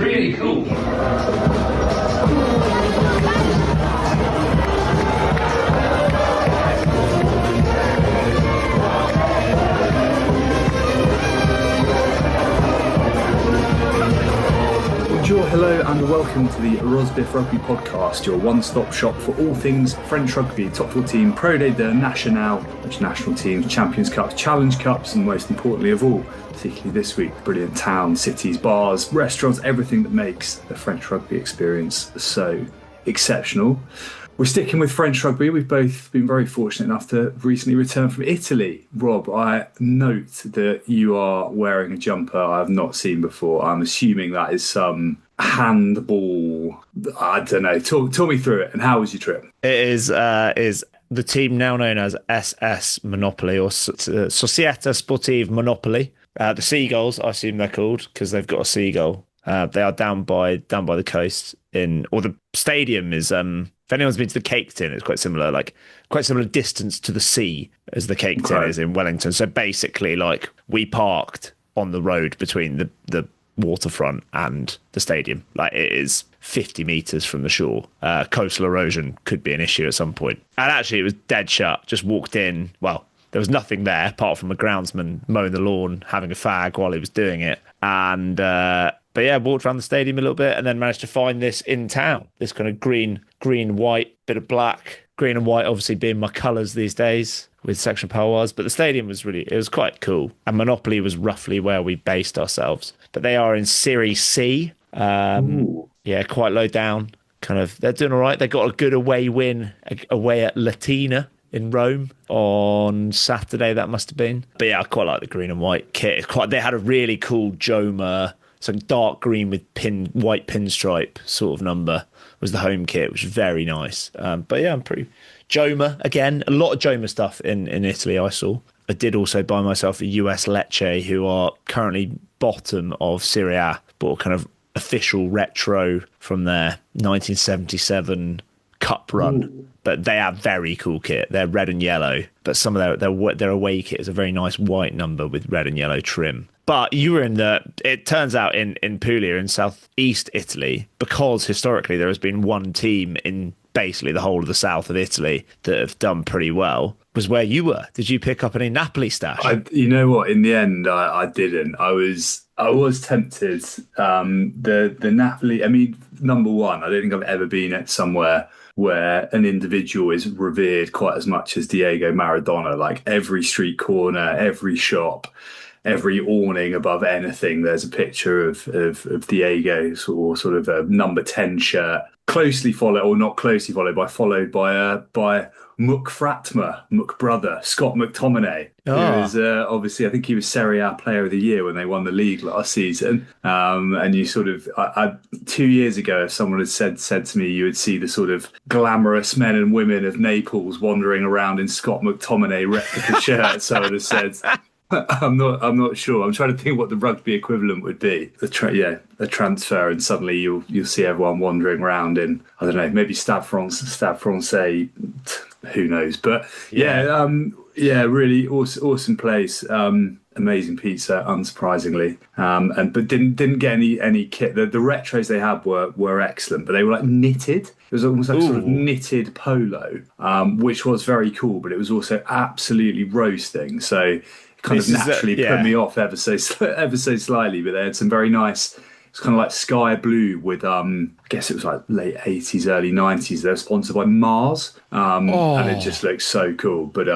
really cool. Bonjour, hello and welcome to the Rosbiff Rugby Podcast, your one-stop shop for all things French rugby, top 14, Pro de National, which national teams, Champions Cups, Challenge Cups, and most importantly of all, particularly this week, brilliant towns, cities, bars, restaurants, everything that makes the French rugby experience so exceptional. We're sticking with French rugby. We've both been very fortunate enough to recently return from Italy. Rob, I note that you are wearing a jumper I have not seen before. I'm assuming that is some handball. I don't know. Talk me through it. And how was your trip? It is the team now known as SS Monopoly or Società Sportive Monopoly. The Seagulls, I assume they're called because they've got a seagull. They are down by the coast the stadium is. If anyone's been to the Cake Tin, it's quite similar distance to the sea as the Cake Tin is in Wellington. So basically, like, we parked on the road between the waterfront and the stadium. Like, it is 50 metres from the shore. Coastal erosion could be an issue at some point. And actually, it was dead shut. Just walked in. Well, there was nothing there apart from a groundsman mowing the lawn, having a fag while he was doing it. And but yeah, walked around the stadium a little bit and then managed to find this in town. This kind of green, white, bit of black. Green and white obviously being my colours these days with section powwows. But the stadium was it was quite cool. And Monopoly was roughly where we based ourselves. But they are in Serie C. Yeah, quite low down. Kind of, they're doing all right. They got a good away win away at Latina in Rome on Saturday, that must have been. But yeah, I quite like the green and white kit. They had a really cool Joma, some dark green with white pinstripe sort of number was the home kit, which was very nice. But yeah, I'm pretty Joma again. A lot of Joma stuff in Italy I saw. I did also buy myself a US Lecce, who are currently bottom of Serie A, bought a kind of official retro from their 1977 cup run. Ooh. But they have very cool kit. They're red and yellow, but some of their away kit is a very nice white number with red and yellow trim. But you were it turns out in Puglia in southeast Italy, because historically there has been one team in basically the whole of the south of Italy that have done pretty well, was where you were. Did you pick up any Napoli stash? You know what? In the end, I didn't. I was tempted. The Napoli, I mean, number one, I don't think I've ever been at somewhere where an individual is revered quite as much as Diego Maradona. Like, every street corner, every shop, every awning above anything, there's a picture of Diego, or sort of a number 10 shirt, closely followed, or not closely followed by Muck Fratma, Muck brother, Scott McTominay, who is obviously, I think he was Serie A Player of the Year when they won the league last season. And you sort of, 2 years ago, if someone had said to me, you would see the sort of glamorous men and women of Naples wandering around in Scott McTominay replica shirts, I would have said, I'm not sure. I'm trying to think what the rugby equivalent would be. A transfer, and suddenly you'll see everyone wandering around in, I don't know, maybe Stade Francais, who knows? But yeah, really awesome place. Amazing pizza, unsurprisingly, but didn't get any kit. The retros they had were excellent, but they were like knitted. It was almost like sort of knitted polo, which was very cool, but it was also absolutely roasting. So kind of naturally put me off ever so slightly, but they had some very nice, it's kind of like sky blue with I guess it was like late 80s, early 90s. They're sponsored by Mars, and it just looks so cool. But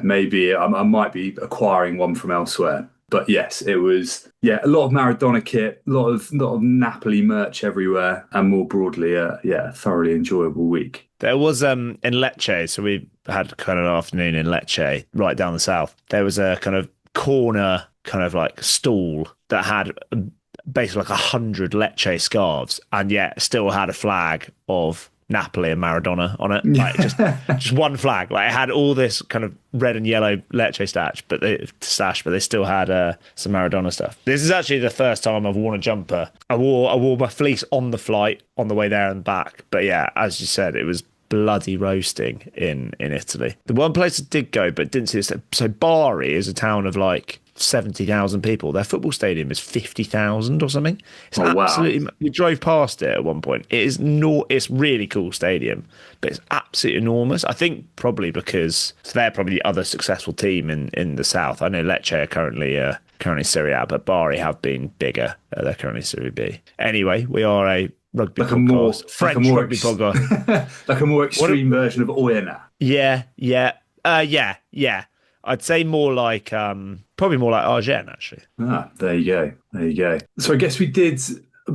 maybe I might be acquiring one from elsewhere. But yes, it was a lot of Maradona kit, a lot of Napoli merch everywhere, and more broadly, a thoroughly enjoyable week. There was in Lecce, so we had kind of an afternoon in Lecce, right down the south. There was a kind of corner, kind of like stall that had basically like 100 Lecce scarves, and yet still had a flag of Napoli and Maradona on it. Like just one flag. Like, it had all this kind of red and yellow Lecce stash, but they still had some Maradona stuff. This is actually the first time I've worn a jumper. I wore my fleece on the flight on the way there and back. But yeah, as you said, it was bloody roasting in Italy. The one place I did go but didn't see this, so Bari is a town of like 70,000 people. Their football stadium is 50,000 or something. It's Oh wow. absolutely. We drove past it at one point. It is no. It's really cool stadium, but it's absolutely enormous. I think probably because they're probably the other successful team in the south. I know Lecce are currently Serie A, but Bari have been bigger. They're currently Serie B. Anyway, we are a rugby podcast, French rugby podcast, like a more extreme version of Oyonnax. Yeah. Yeah. I'd say more like probably more like Agen, actually. Ah, there you go. There you go. So I guess we did,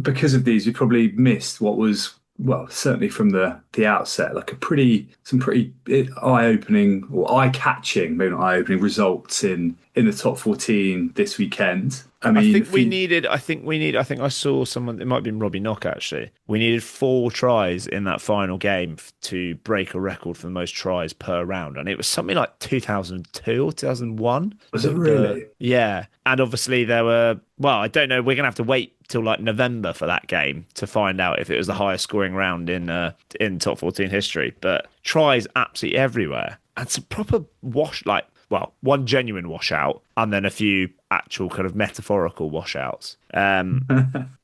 because of these, we probably missed what was, well, certainly from the outset, like some pretty eye-opening or eye-catching, maybe not eye-opening results in the top 14 this weekend. I mean, I think I saw someone, it might have been Robbie Knock actually. We needed 4 tries in that final game to break a record for the most tries per round. And it was something like 2002 or 2001. Was it really? Yeah. And obviously there were, well, I don't know. We're going to have to wait till like November for that game to find out if it was the highest scoring round in top 14 history. But tries absolutely everywhere. And some proper one genuine washout and then a few actual kind of metaphorical washouts. Do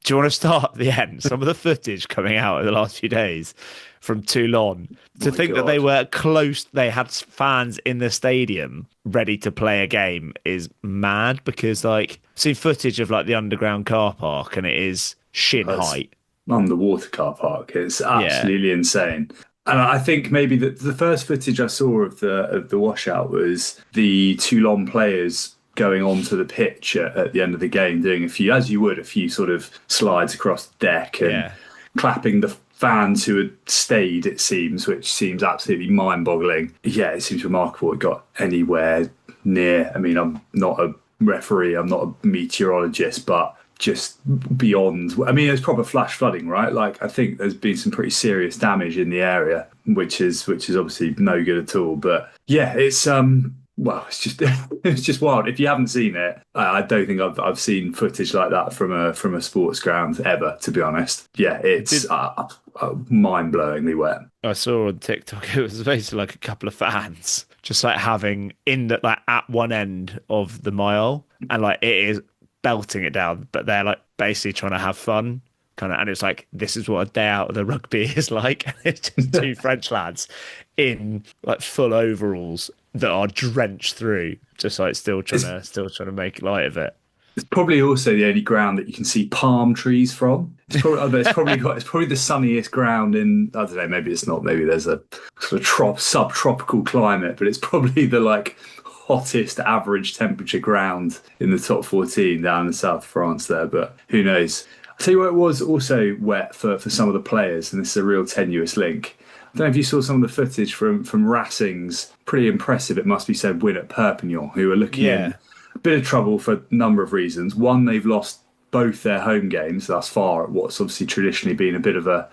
you want to start at the end? Some of the footage coming out in the last few days from Toulon. That they were close, they had fans in the stadium ready to play a game is mad, because like I've seen footage of like the underground car park and it is shin height. Underwater car park. It's absolutely insane. And I think maybe the first footage I saw of the washout was the Toulon players going onto the pitch at the end of the game, doing a few sort of slides across the deck and clapping the fans who had stayed, it seems, which seems absolutely mind-boggling. Yeah, it seems remarkable it got anywhere near. I mean, I'm not a referee, I'm not a meteorologist, but just beyond. I mean, it's proper flash flooding, right? Like, I think there's been some pretty serious damage in the area, which is obviously no good at all. But yeah, it's it's just it's just wild. If you haven't seen it, I don't think I've seen footage like that from a sports ground ever, to be honest. Yeah, it's mind-blowingly wet. I saw on TikTok it was basically like a couple of fans just like having at one end of the mile, and like it is belting it down, but they're like basically trying to have fun, kind of, and it's like, this is what a day out of the rugby is like. And it's just 2 French lads in like full overalls that are drenched through, just like still trying to make light of it. It's probably also the only ground that you can see palm trees from. It's probably the sunniest ground in, I don't know, maybe it's not, maybe there's a sort of subtropical climate, but it's probably the like hottest average temperature ground in the top 14 down in south of France there, but who knows. I'll tell you what, it was also wet for some of the players, and this is a real tenuous link. I don't know if you saw some of the footage from Racing's pretty impressive, it must be said, win at Perpignan, who are looking in a bit of trouble for a number of reasons. One, they've lost both their home games thus far at what's obviously traditionally been a bit of a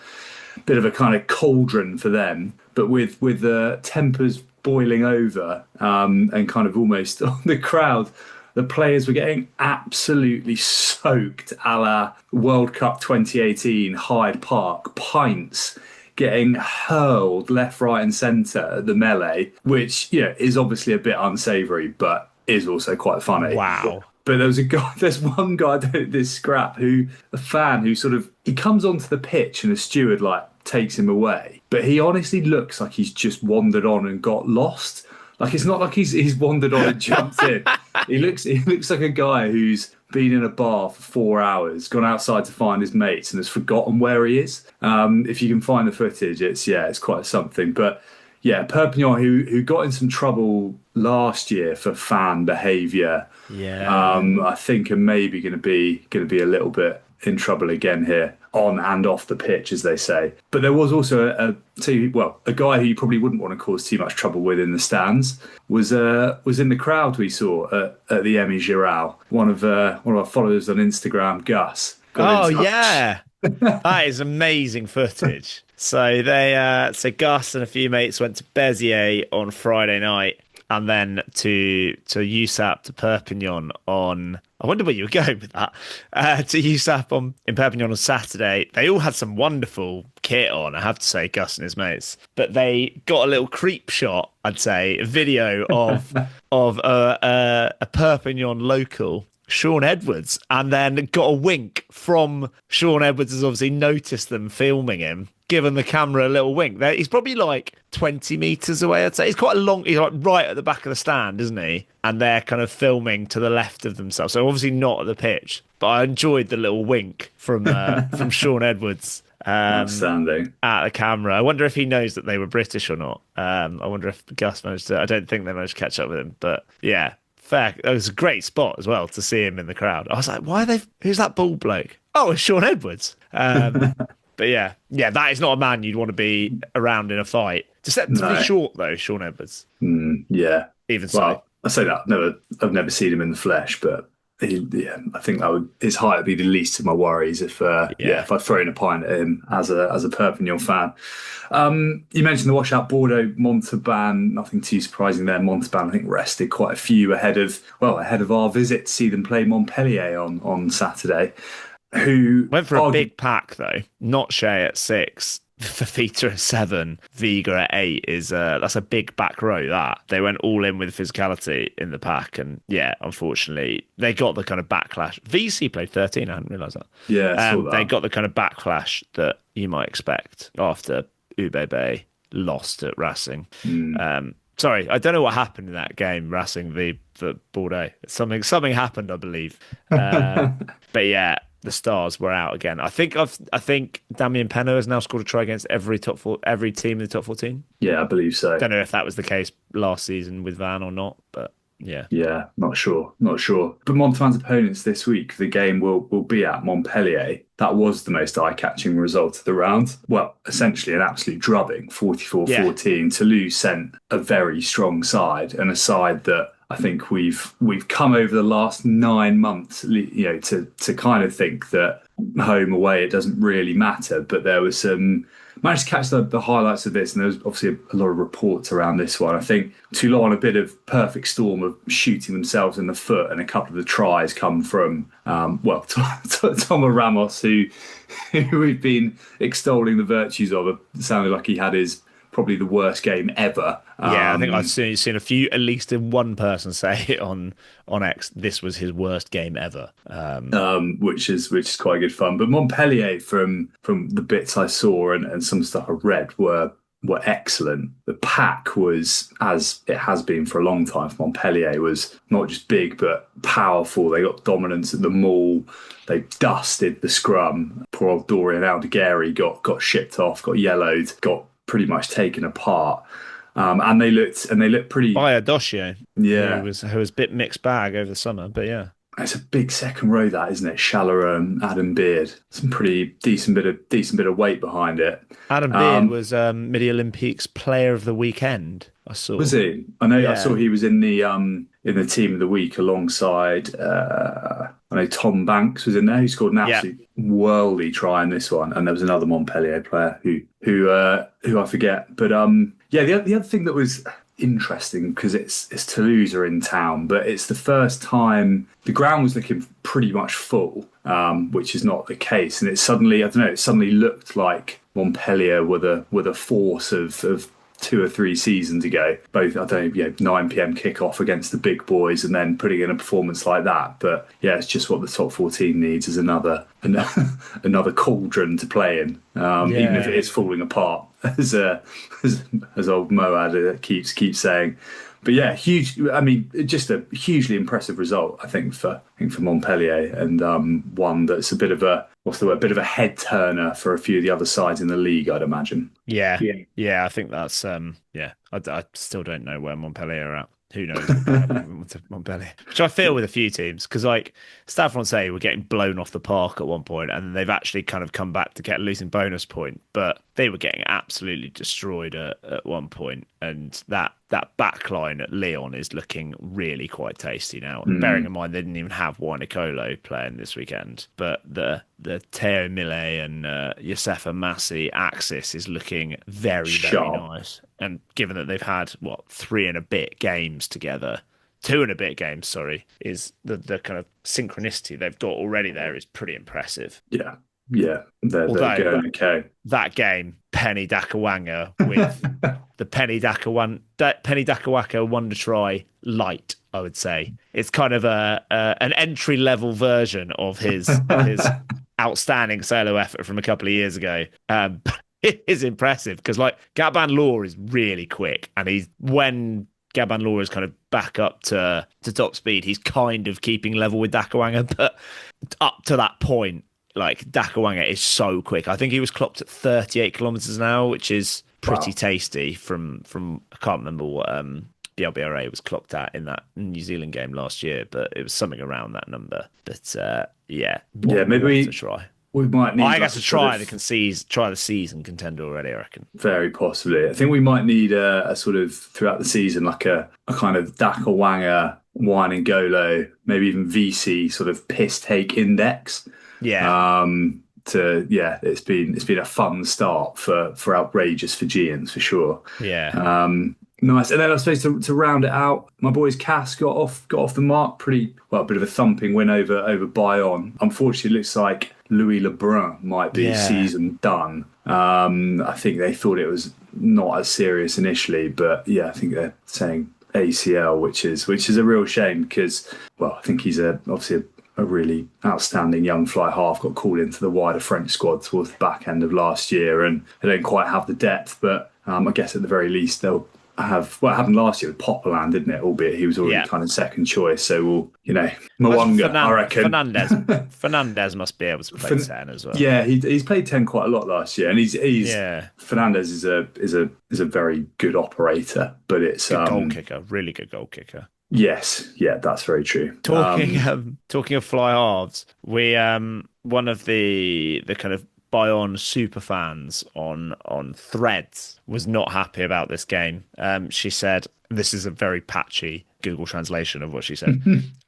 kind of cauldron for them, but with the tempers boiling over and kind of almost on the crowd, the players were getting absolutely soaked, a la World Cup 2018 Hyde Park, pints getting hurled left, right and centre at the melee, which is obviously a bit unsavoury, but is also quite funny. Wow. But there's one guy, this scrap, a fan who sort of, he comes onto the pitch and a steward like takes him away, but he honestly looks like he's just wandered on and got lost. Like, it's not like he's wandered on and jumped in. He looks like a guy who's been in a bar for 4 hours, gone outside to find his mates, and has forgotten where he is. If you can find the footage, it's quite something. But yeah, Perpignan, who got in some trouble last year for fan behaviour, I think are maybe going to be a little bit in trouble again here, on and off the pitch, as they say. But there was also a guy who you probably wouldn't want to cause too much trouble with in the stands was in the crowd we saw at the Emmy Giral. One of our followers on Instagram, Gus. Yeah, that is amazing footage. So Gus and a few mates went to Béziers on Friday night, and then to USAP to Perpignan on I wonder where you were going with that. To USAP in Perpignan on Saturday. They all had some wonderful kit on, I have to say, Gus and his mates. But they got a little creep shot, I'd say, a video of a Perpignan local, Sean Edwards, and then got a wink from Sean Edwards, has obviously noticed them filming him, given the camera a little wink. He's probably like 20 meters away, I'd say. He's quite a long, he's like right at the back of the stand, isn't he? And they're kind of filming to the left of themselves. So obviously not at the pitch, but I enjoyed the little wink from Sean Edwards. Outstanding. At the camera. I wonder if he knows that they were British or not. I wonder if Gus managed to, I don't think they managed to catch up with him, but yeah. Fair. It was a great spot as well to see him in the crowd. I was like, why are they? Who's that bald bloke? Oh, it's Sean Edwards. But yeah, that is not a man you'd want to be around in a fight. Deceptively short though, Sean Edwards. Yeah. Even so. Well, I say that. I've never seen him in the flesh, but I think his height would be the least of my worries if I'd thrown a pint at him as a Perpignan fan. You mentioned the washout Bordeaux, Montauban. Nothing too surprising there. Montauban, I think, rested quite a few ahead of our visit to see them play Montpellier on Saturday. Who went for a big pack though, not Shea at 6. Fafita at 7, Vega at 8 is that's a big back row. That they went all in with physicality in the pack, and yeah, unfortunately they got the kind of backlash. VC played 13. I hadn't realised that. Yeah, I saw that. They got the kind of backlash that you might expect after Ube lost at Racing. Sorry, I don't know what happened in that game, Racing v Bordeaux. Something happened, I believe. But yeah. The Stars were out again. I think Damien Penaud has now scored a try against every team in the top 14. Yeah, I believe so. Don't know if that was the case last season with Van or not, but yeah. Yeah, not sure. But Montauban's opponents this week, the game will be at Montpellier. That was the most eye-catching result of the round. Well, essentially an absolute drubbing, 44-14. Yeah. Toulouse sent a very strong side, and a side that I think we've come over the last 9 months, to kind of think that home away it doesn't really matter. But there was managed to catch the highlights of this, and there was obviously a lot of reports around this one. I think Toulon, a bit of perfect storm of shooting themselves in the foot, and a couple of the tries come from Thomas Ramos, who we've been extolling the virtues of. It sounded like he had probably the worst game ever. Yeah, I think I've seen a few, at least one person say it on X, this was his worst game ever. Which is quite good fun. But Montpellier, from the bits I saw and some stuff I read, were excellent. The pack was, as it has been for a long time for Montpellier, was not just big but powerful. They got dominance at the maul. They dusted the scrum. Poor old Dorian Aldegheri got shipped off, got yellowed, got pretty much taken apart. And they looked pretty by a dossier. Yeah, who was a bit mixed bag over the summer, but yeah, it's a big second row, that, isn't it? Challeron, Adam Beard, some pretty decent bit of weight behind it. Adam Beard was Midi Olympique's Player of the Weekend. I saw. Was he? I know. Yeah. I saw he was in the Team of the Week alongside. I know Tom Banks was in there. He scored an absolute worldy try in this one, and there was another Montpellier player who I forget. But the other thing that was interesting, because it's Toulouse are in town, but it's the first time the ground was looking pretty much full, which is not the case, and it suddenly looked like Montpellier were the force of 2 or 3 seasons ago. Both, 9 p.m. kickoff against the big boys, and then putting in a performance like that. But yeah, it's just what the top 14 needs, is another cauldron to play in, even if it is falling apart, as old Moad keeps saying. But yeah, huge. I mean, just a hugely impressive result, I think, for Montpellier, and one that's a bit of a head turner for a few of the other sides in the league, I'd imagine. Yeah. I think that's I still don't know where Montpellier are at. Who knows? Montpellier, which I feel with a few teams, because like Stade Francais were getting blown off the park at one point, and they've actually kind of come back to get a losing bonus point, but they were getting absolutely destroyed at one point, and that back line at Lyon is looking really quite tasty now. Bearing in mind they didn't even have Nicolo playing this weekend, but the Théo Millet and Youssefa Massi axis is looking very, very nice. And given that they've had 3 and a bit games together, two and a bit games, sorry, is the kind of synchronicity they've got already there is pretty impressive. Yeah. They're Although going okay. That game, Penny Dakawanga with the Penny Dakawaka wonder try light, I would say. It's kind of an entry level version of his outstanding solo effort from a couple of years ago. It is impressive because like Gaban Law is really quick, and when Gaban Law is kind of back up to top speed, he's kind of keeping level with Dakawanga, but up to that point, like Dakawanga is so quick. I think he was clocked at 38 kilometers an hour, which is pretty tasty from I can't remember what BLBRA was clocked at in that New Zealand game last year, but it was something around that number. But maybe we try. We might need. I guess to try the season contender already, I reckon. Very possibly. I think we might need a sort of throughout the season, like a kind of Dakawanga, Wine and Golo, maybe even VC sort of piss take index. Yeah. It's been a fun start for outrageous Fijians for sure. Yeah. Nice. And then I suppose to round it out, my boys Cass got off the mark pretty well, a bit of a thumping win over Bayonne. Unfortunately, it looks like Louis Lebrun might be season done. I think they thought it was not as serious initially, but I think they're saying ACL, which is a real shame because, well, I think he's obviously a really outstanding young fly half, got called into the wider French squad towards the back end of last year, and they don't quite have the depth, but I guess at the very least they'll have what happened last year with Popperland, didn't it? Albeit he was already kind of second choice, so we'll, Mwanga, I reckon. Fernandez must be able to play 10 as well. Yeah, he's played 10 quite a lot last year, and he's Fernandez is a very good operator, but it's good goal kicker, really good goal kicker. Yes, that's very true. Talking of fly halves, we one of the kind of Bayonne super fans on Threads was not happy about this game. She said, this is a very patchy Google translation of what she said.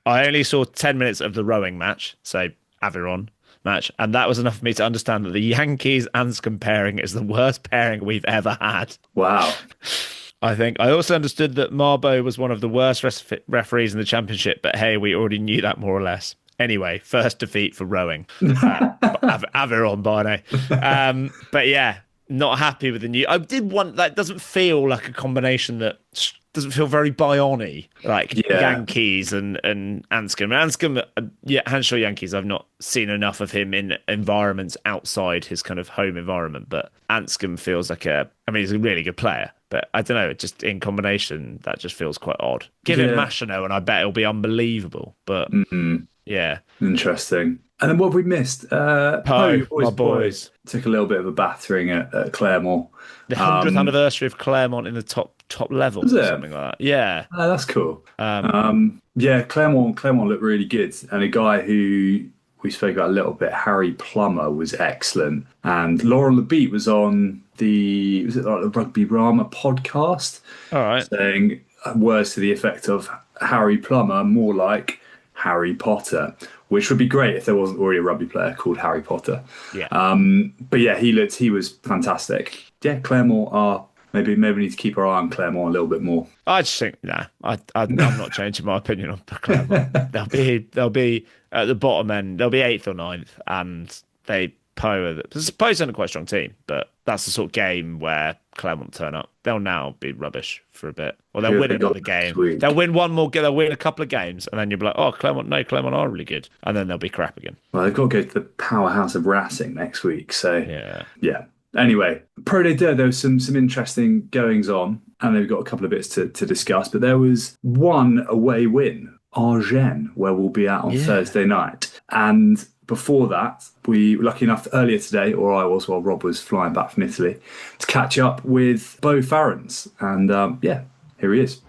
I only saw 10 minutes of the rowing match, so Aviron match, and that was enough for me to understand that the Yankees Anscombe pairing is the worst pairing we've ever had. Wow. I think I also understood that Marbo was one of the worst referees in the championship, but hey, we already knew that more or less. Anyway, first defeat for rowing. Aviron, Barney. But yeah, not happy with the new. I did want that. Doesn't feel like a combination that doesn't feel very Bayonne, like Yankees and Anscombe. Anscombe, Hanshaw Yankees. I've not seen enough of him in environments outside his kind of home environment, but Anscombe feels like he's a really good player. But I don't know, just in combination, that just feels quite odd. Give him Machino, and I bet it'll be unbelievable. But yeah, interesting. And then what have we missed? Poe, my boys took a little bit of a battering at Claremont. The 100th anniversary of Claremont in the top level, or something like that. Yeah, that's cool. Claremont looked really good, and a guy who we spoke about a little bit, Harry Plummer, was excellent, and Laurel LeBeat was on the Rugby Rama podcast, all right, saying words to the effect of Harry Plummer more like Harry Potter, which would be great if there wasn't already a rugby player called Harry Potter. Yeah. But yeah, he was fantastic. Yeah, Claremont are maybe we need to keep our eye on Claremont a little bit more. I just think I'm not changing my opinion on Claremont. They'll be at the bottom end. They'll be 8th or 9th, and Poe isn't a quite strong team, but that's the sort of game where Claremont turn up. They'll now be rubbish for a bit, or they'll win another game. They'll win one more. They'll win a couple of games, and then you'll be like, "Oh, Claremont are really good," and then they'll be crap again. Well, they've got to go to the powerhouse of Racing next week, so yeah. Anyway, Pro Day there was some interesting goings on, and they've got a couple of bits to discuss. But there was one away win, Agen, where we'll be at on Thursday night, and before that, we were lucky enough earlier today, or I was while Rob was flying back from Italy, to catch up with Beau Farrance. And here he is.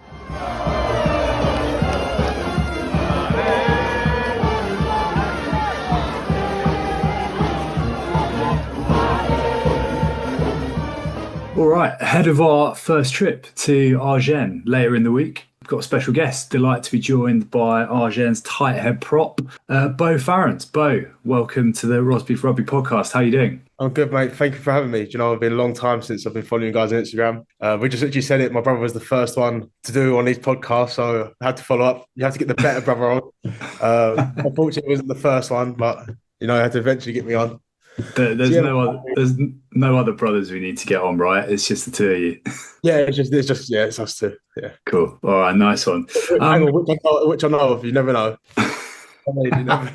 All right, ahead of our first trip to Agen later in the week, We've got a special guest. Delighted to be joined by Agen's Tighthead prop, Beau Farrance. Beau, welcome to the Rosby for Rugby podcast. How are you doing? I'm good, mate. Thank you for having me. Do you know, it's been a long time since I've been following you guys on Instagram. We just literally said it. My brother was the first one to do on these podcasts, so I had to follow up. You have to get the better brother on. Unfortunately, it wasn't the first one, but you know, I had to eventually get me on. There's no other brothers we need to get on, right? It's just the two of you. Yeah, it's us two. Yeah. Cool. All right, nice one. Hang on, which I know of. You never know. You never know.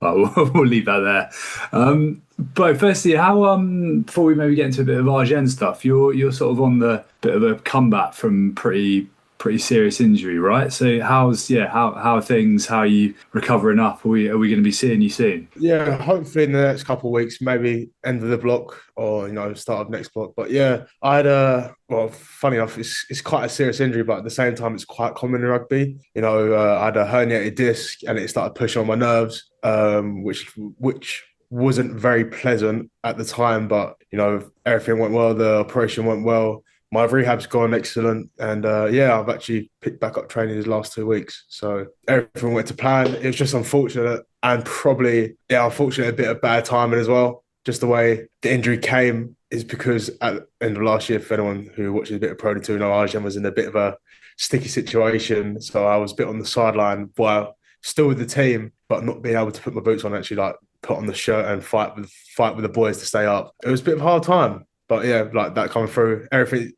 Well, we'll leave that there. But firstly, how before we maybe get into a bit of Agen stuff, you're sort of on the bit of a comeback from pretty serious injury, right? So how are things? How are you recovering up? Are we going to be seeing you soon? Yeah, hopefully in the next couple of weeks, maybe end of the block or start of next block. But yeah, I had funny enough, it's quite a serious injury, but at the same time, it's quite common in rugby. I had a herniated disc and it started pushing on my nerves, which wasn't very pleasant at the time, but everything went well. The operation went well. My rehab's gone excellent, and I've actually picked back up training these last 2 weeks. So everything went to plan. It was just unfortunate, and probably unfortunately a bit of bad timing as well. Just the way the injury came is because at the end of last year, for anyone who watches a bit of Pro 2, Agen was in a bit of a sticky situation. So I was a bit on the sideline while still with the team, but not being able to put my boots on, actually like put on the shirt and fight with the boys to stay up. It was a bit of a hard time, but yeah, like that coming through, everything,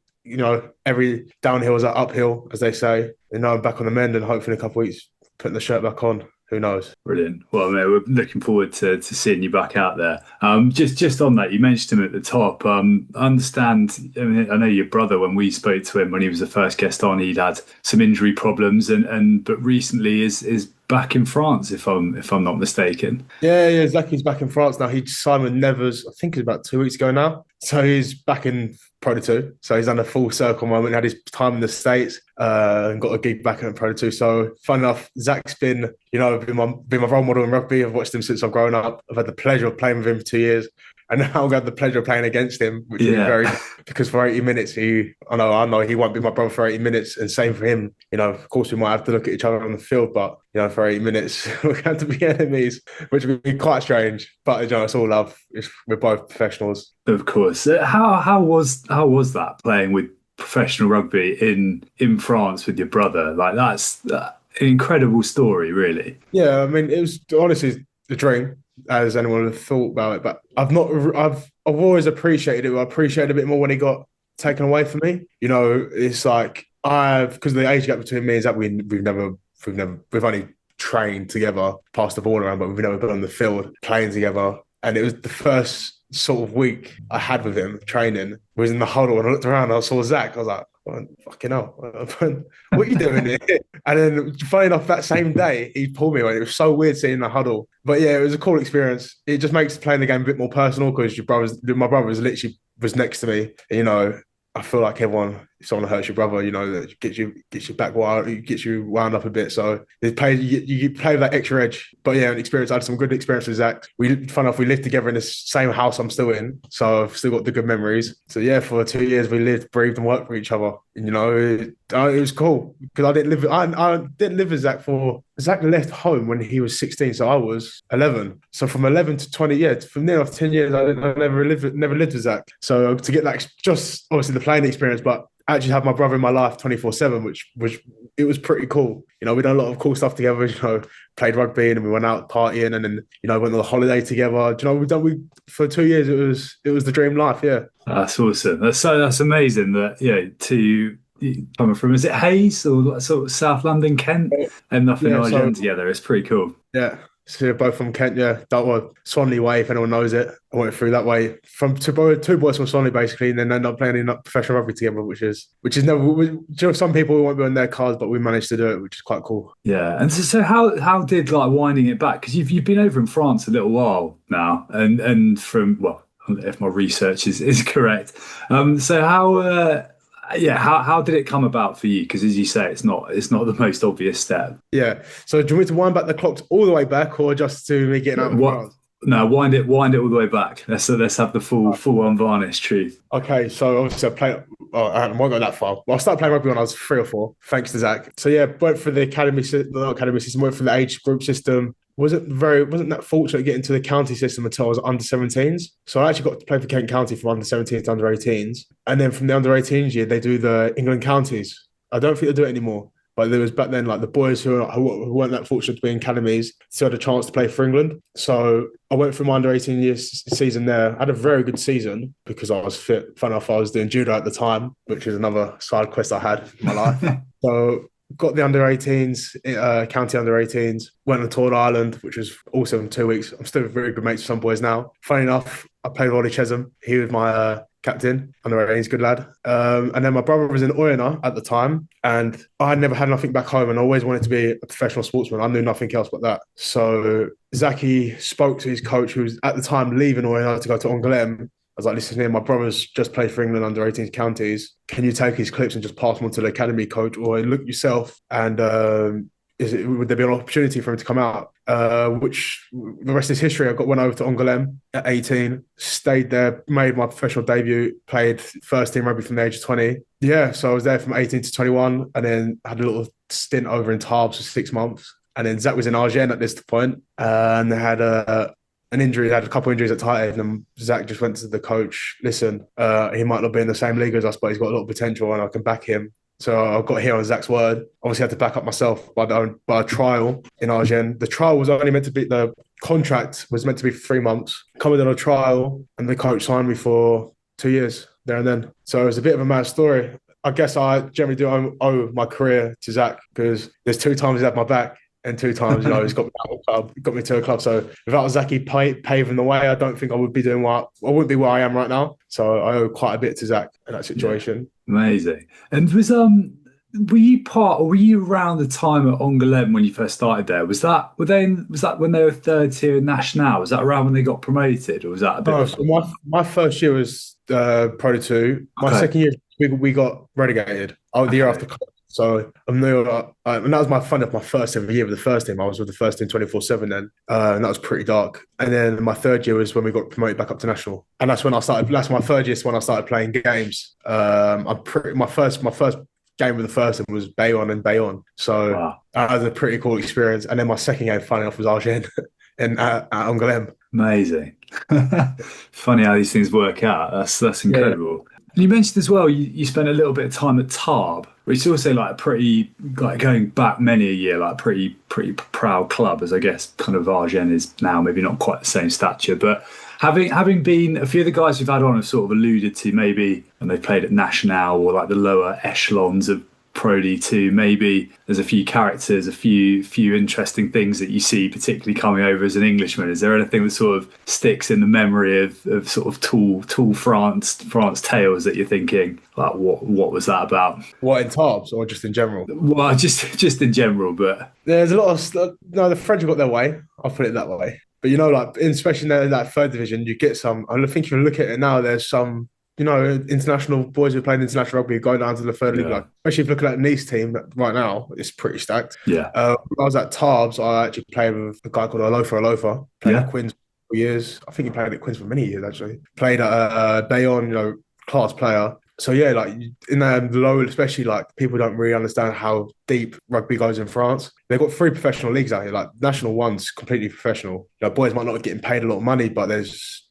every downhill is an uphill, as they say. I'm back on the mend and hopefully in a couple of weeks putting the shirt back on. Who knows? Brilliant. Well, mate, we're looking forward to seeing you back out there. Just on that, you mentioned him at the top. I understand. I know your brother, when we spoke to him when he was the first guest on, he'd had some injury problems, but recently is back in France, if I'm not mistaken. Yeah, Zacky's back in France now. He signed with Nevers, I think it's about 2 weeks ago now. So he's back in Pro 2. So he's done a full circle moment, had his time in the States, and got a gig back in Pro 2. So fun enough, Zach's been my role model in rugby. I've watched him since I've grown up. I've had the pleasure of playing with him for 2 years. And now I've had the pleasure of playing against him, which is very, because for 80 minutes, I know he won't be my brother for 80 minutes, and same for him. Of course, we might have to look at each other on the field, but for 80 minutes, we're going to be enemies, which would be quite strange. But it's all love. We're both professionals, of course. How was that playing with professional rugby in France with your brother? Like that's an incredible story, really. Yeah, I mean, it was honestly the dream, as anyone would have thought about it. But I've always appreciated it. I appreciated it a bit more when it got taken away from me. It's like because of the age gap between me and Zach, we've only trained together, passed the ball around, but we've never been on the field playing together. And it was the first sort of week I had with him training. We was in the huddle and I looked around and I saw Zach. I was like, oh, fucking hell, what are you doing here? And then funny enough, that same day he pulled me away. It was so weird seeing the huddle. But yeah, it was a cool experience. It just makes playing the game a bit more personal because my brother was next to me. I feel like if someone hurts your brother, that gets you back wild, gets you wound up a bit. So you play with that extra edge. But yeah, an experience. I had some good experience with Zach. We lived together in the same house I'm still in, so I've still got the good memories. So yeah, for 2 years we lived, breathed, and worked for each other. it was cool because I didn't live with Zach Zach left home when he was 16, so I was 11. So from 11 to 20, from near enough 10 years, I never lived with Zach. So to get that, just obviously the playing experience, but actually have my brother in my life 24/7, which was pretty cool. We done a lot of cool stuff together. Played rugby and we went out partying and then went on a holiday together. For 2 years it was the dream life. Yeah, that's awesome. That's amazing. That coming from, is it Hayes or sort of South London, Kent, and nothing Agen together. It's pretty cool. Yeah. So both from Kent, Swanley way, if anyone knows it. I went through that way from two boys from Swanley basically, and then ended up playing in professional rugby together, which is never. Some people won't be on their cards, but we managed to do it, which is quite cool. Yeah, and so how did winding it back, because you've been over in France a little while now, and from if my research is correct, so how did it come about for you? Because as you say, it's not the most obvious step. Yeah. So do you want me to wind back the clocks all the way back, or just to me getting out of France? No, wind it all the way back. Let's have the full unvarnished truth. Okay, so obviously I played. Oh, I won't go that far. Well, I started playing rugby when I was 3 or 4, thanks to Zach. So yeah, went for the academy, not academy system, went for the age group system. Wasn't that fortunate getting to the county system until I was under 17s. So I actually got to play for Kent County from under 17s to under 18s, and then from the under 18s year they do the England counties. I don't think they do it anymore. But there was back then, like the boys who weren't that fortunate to be in academies still had a chance to play for England. So I went through my under 18 years season there. I had a very good season because I was fit. Fun enough, I was doing judo at the time, which is another side quest I had in my life. So got the under 18s, county under 18s, went on tour to Ireland, which was also in 2 weeks. I'm still very good mates with some boys now. Funny enough, I played Ollie Chesham. He was my captain under 18s, good lad. And then my brother was in Oyonnax at the time, and I had never had nothing back home, and I always wanted to be a professional sportsman. I knew nothing else but that. So Zaki spoke to his coach, who was at the time leaving Oyonnax to go to Angoulême. I was like, listen here, my brother's just played for England under 18s counties. Can you take his clips and just pass them on to the academy coach, or look yourself? And would there be an opportunity for him to come out? Which the rest is history. Went over to Angoulême at 18, stayed there, made my professional debut, played first team rugby from the age of 20. Yeah, so I was there from 18 to 21, and then had a little stint over in Tarbes for 6 months. And then Zach was in Agen at this point, and they had an injury, had a couple of injuries at Tighthead, and Zach just went to the coach, listen, he might not be in the same league as us, but he's got a lot of potential and I can back him. So I got here on Zach's word. Obviously, I had to back up myself by a trial in Agen. The trial was only meant to be, the contract was meant to be for 3 months. Coming on a trial, and the coach signed me for 2 years there and then. So it was a bit of a mad story. I guess I generally do owe my career to Zach, because there's 2 times he's had my back, and 2 times, he's got me out of the club, got me to a club. So without Zachy paving the way, I don't think I would be doing I wouldn't be where I am right now. So I owe quite a bit to Zach in that situation. Yeah. Amazing. And were you around the time at Angoulême when you first started there? Was that when they were third tier national? Was that around when they got promoted, or was that a bit? No, so my first year was Pro 2. My second year we got relegated. The year after. So I'm new, and that was my first ever year with the first team. I was with the first team 24/7 then, and that was pretty dark. And then my third year was when we got promoted back up to national, and that's when I started. That's my third year when I started playing games. My first game with the first team was Bayonne and Bayonne, so wow. That was a pretty cool experience. And then my second game, funny enough, was Agen at Angoulême. Amazing. Funny how these things work out. That's incredible. Yeah. And you mentioned as well, you spent a little bit of time at Tarbes, which is also going back many a year, like pretty proud club, as I guess kind of Agen is now, maybe not quite the same stature. But having been, a few of the guys we've had on have sort of alluded to maybe, and they played at National or like the lower echelons of Pro D2, maybe there's a few characters, a few interesting things that you see, particularly coming over as an Englishman. Is there anything that sort of sticks in the memory of sort of Toul France tales that you're thinking, like what was that about? What, in Tarbes or just in general? Well, just in general, but there's a lot of the French have got their way. I'll put it that way. But especially in that third division, you get some. I think if you look at it now, there's some. International boys who are playing international rugby going down to the third league. Especially if you look at that Nice team right now, it's pretty stacked. Yeah. When I was at Tarbes, I actually played with a guy called Alofa. Played at Quins for years. I think he played at Quins for many years, actually. Played at Bayonne, class player. So yeah, like in the lower, especially like people don't really understand how deep rugby goes in France. They've got 3 professional leagues out here. Like national one's completely professional. Boys might not be getting paid a lot of money, but there's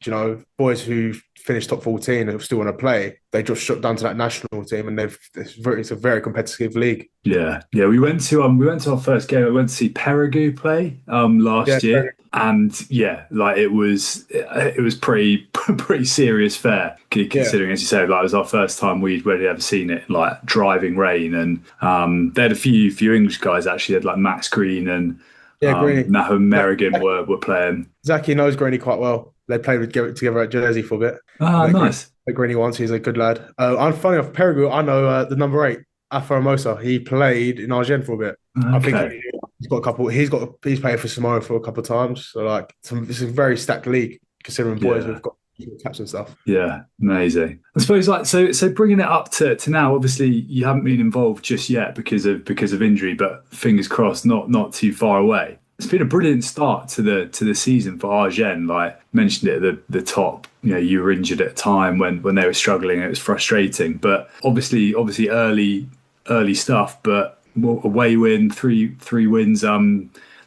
boys who finish top 14 and still want to play. They just shut down to that national team, and it's a very competitive league. Yeah. We went to our first game. I went to see Perigueux play last year. And it was pretty serious fare, considering, as you say, like it was our first time we'd really ever seen it, like driving rain. And they had a few English guys actually. They had like Max Green and Nahum Merrigan were playing. Zachy knows Greeny quite well. They played together at Jersey for a bit. Ah, nice. Greeny once, he's a good lad. I'm funny enough, Perigueux, I know the number 8, Afaramosa. He played in Agen for a bit. Okay. I think he's got a couple. He's played for Samoa for a couple of times. So like, it's a very stacked league considering boys we've got caps and stuff. Yeah, amazing. I suppose so bringing it up to now. Obviously, you haven't been involved just yet because of injury, but fingers crossed, not too far away. It's been a brilliant start to the season for Agen. Like mentioned it at the top, you were injured at a time when they were struggling. It was frustrating, but obviously early stuff. But away win, three wins.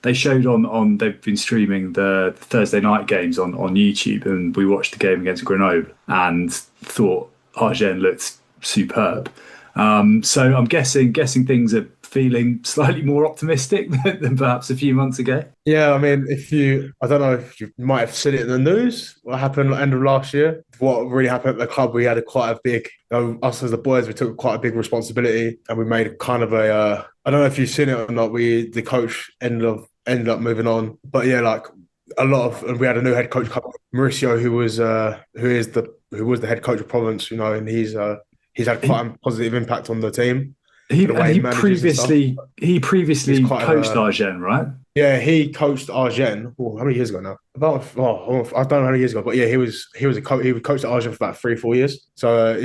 They showed on they've been streaming the Thursday night games on YouTube, and we watched the game against Grenoble and thought Agen looked superb. So I'm guessing things are feeling slightly more optimistic than perhaps a few months ago. Yeah, I mean, I don't know if you might have seen it in the news, what happened at the end of last year. What really happened at the club, we had quite a big, us as the boys, we took quite a big responsibility, and we made kind of I don't know if you've seen it or not, the coach ended up moving on. But yeah, like and we had a new head coach, Mauricio, who was the head coach of Provence, and he's had quite a positive impact on the team. He previously coached Agen, right? Yeah, he coached Agen. How many years ago now? I don't know how many years ago, but yeah, he was a coach. He coached at Agen for about 3-4 years. So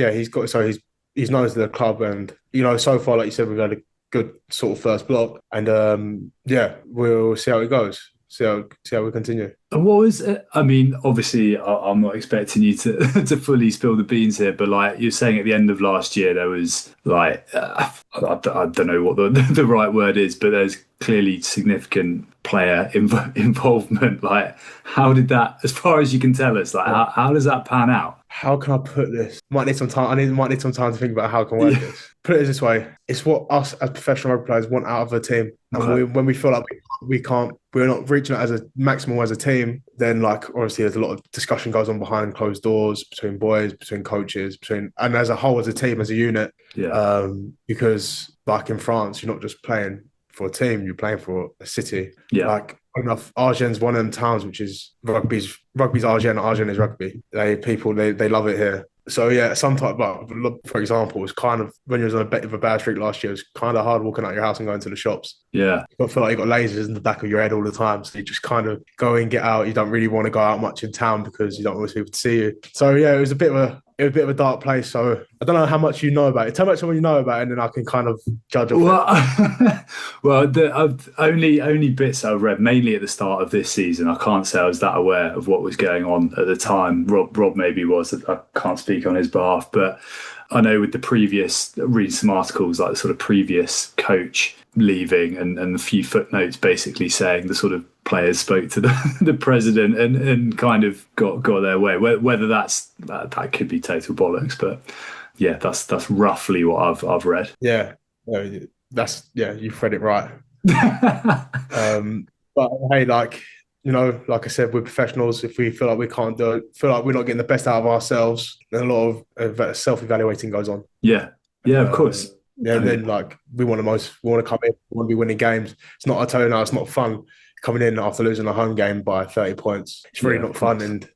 he's known to the club, and so far, like you said, we've had a good sort of first block, and yeah, we'll see how it goes. See how we continue. And what was it? I mean, obviously, I'm not expecting you to to fully spill the beans here, but like you're saying, at the end of last year, there was like I don't know what the right word is, but there's clearly significant player involvement. Like, how did that, as far as you can tell us, like how does that pan out? How can I put this? Might need some time. Might need some time to think about how I can work this. Put it this way: it's what us as professional rugby players want out of a team. And when we feel like we're not reaching it as a maximum as a team, then like obviously there's a lot of discussion goes on behind closed doors between boys, between coaches, and as a whole, as a team, as a unit. Yeah. Because like in France, you're not just playing for a team; you're playing for a city. Yeah. Like enough, Argen's one of them towns which is rugby's Agen. Agen is rugby. They love it here. So yeah, sometimes, for example, it was kind of when you was on a bit of a bad streak last year, it was kind of hard walking out your house and going to the shops. Yeah, you feel like you got lasers in the back of your head all the time, so you just kind of go in, get out. You don't really want to go out much in town because you don't want people to see you. So yeah, it was a bit of a dark place. So I don't know how much you know about it. Tell me what you know about it, and then I can kind of judge it. Well, the only bits I've read, mainly at the start of this season. I can't say I was that aware of what was going on at the time. Rob maybe was. I can't speak on his behalf, but I know with the previous, reading some articles, like the sort of previous coach leaving and a few footnotes basically saying the sort of players spoke to the president and kind of got their way. Whether that could be total bollocks, but yeah, that's roughly what I've read. Yeah, you've read it right. But hey, like I said, we're professionals. If we feel like we can't do it, feel like we're not getting the best out of ourselves, then a lot of self-evaluating goes on. Yeah, of course. Yeah, and then like we want to come in, we want to be winning games. It's not, I tell you now, it's not fun coming in after losing a home game by 30 points. It's really not fun, and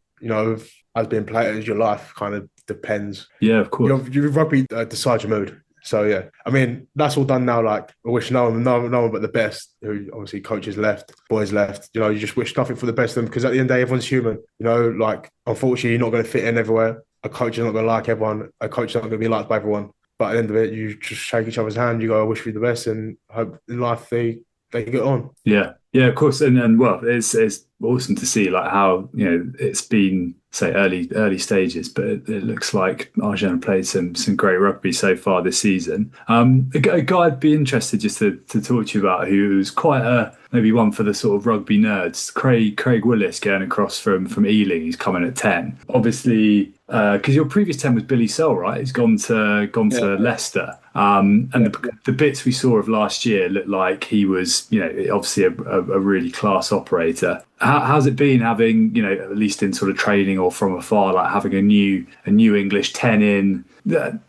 as being players, your life kind of depends. Yeah, of course. Your rugby decides your mood. So yeah, I mean that's all done now. Like I wish no one but the best. Who obviously coaches left, boys left. You just wish nothing for the best of them, because at the end of the day, everyone's human. Like unfortunately, you're not going to fit in everywhere. A coach is not going to like everyone. A coach is not going to be liked by everyone. But at the end of it, you just shake each other's hand. You go, I wish for you the best, and hope in life they can get on. Yeah, of course. And well, it's awesome to see like how it's been, say, early stages, but it looks like Agen have played some great rugby so far this season. A guy I'd be interested just to talk to you about, who's quite maybe one for the sort of rugby nerds, Craig Willis, going across from Ealing. He's coming at 10. Obviously, because your previous 10 was Billy Searle, right? He's gone to Leicester. And the bits we saw of last year looked like he was, obviously a really class operator. How's it been having, at least in sort of training or from afar, like having a new English 10 in?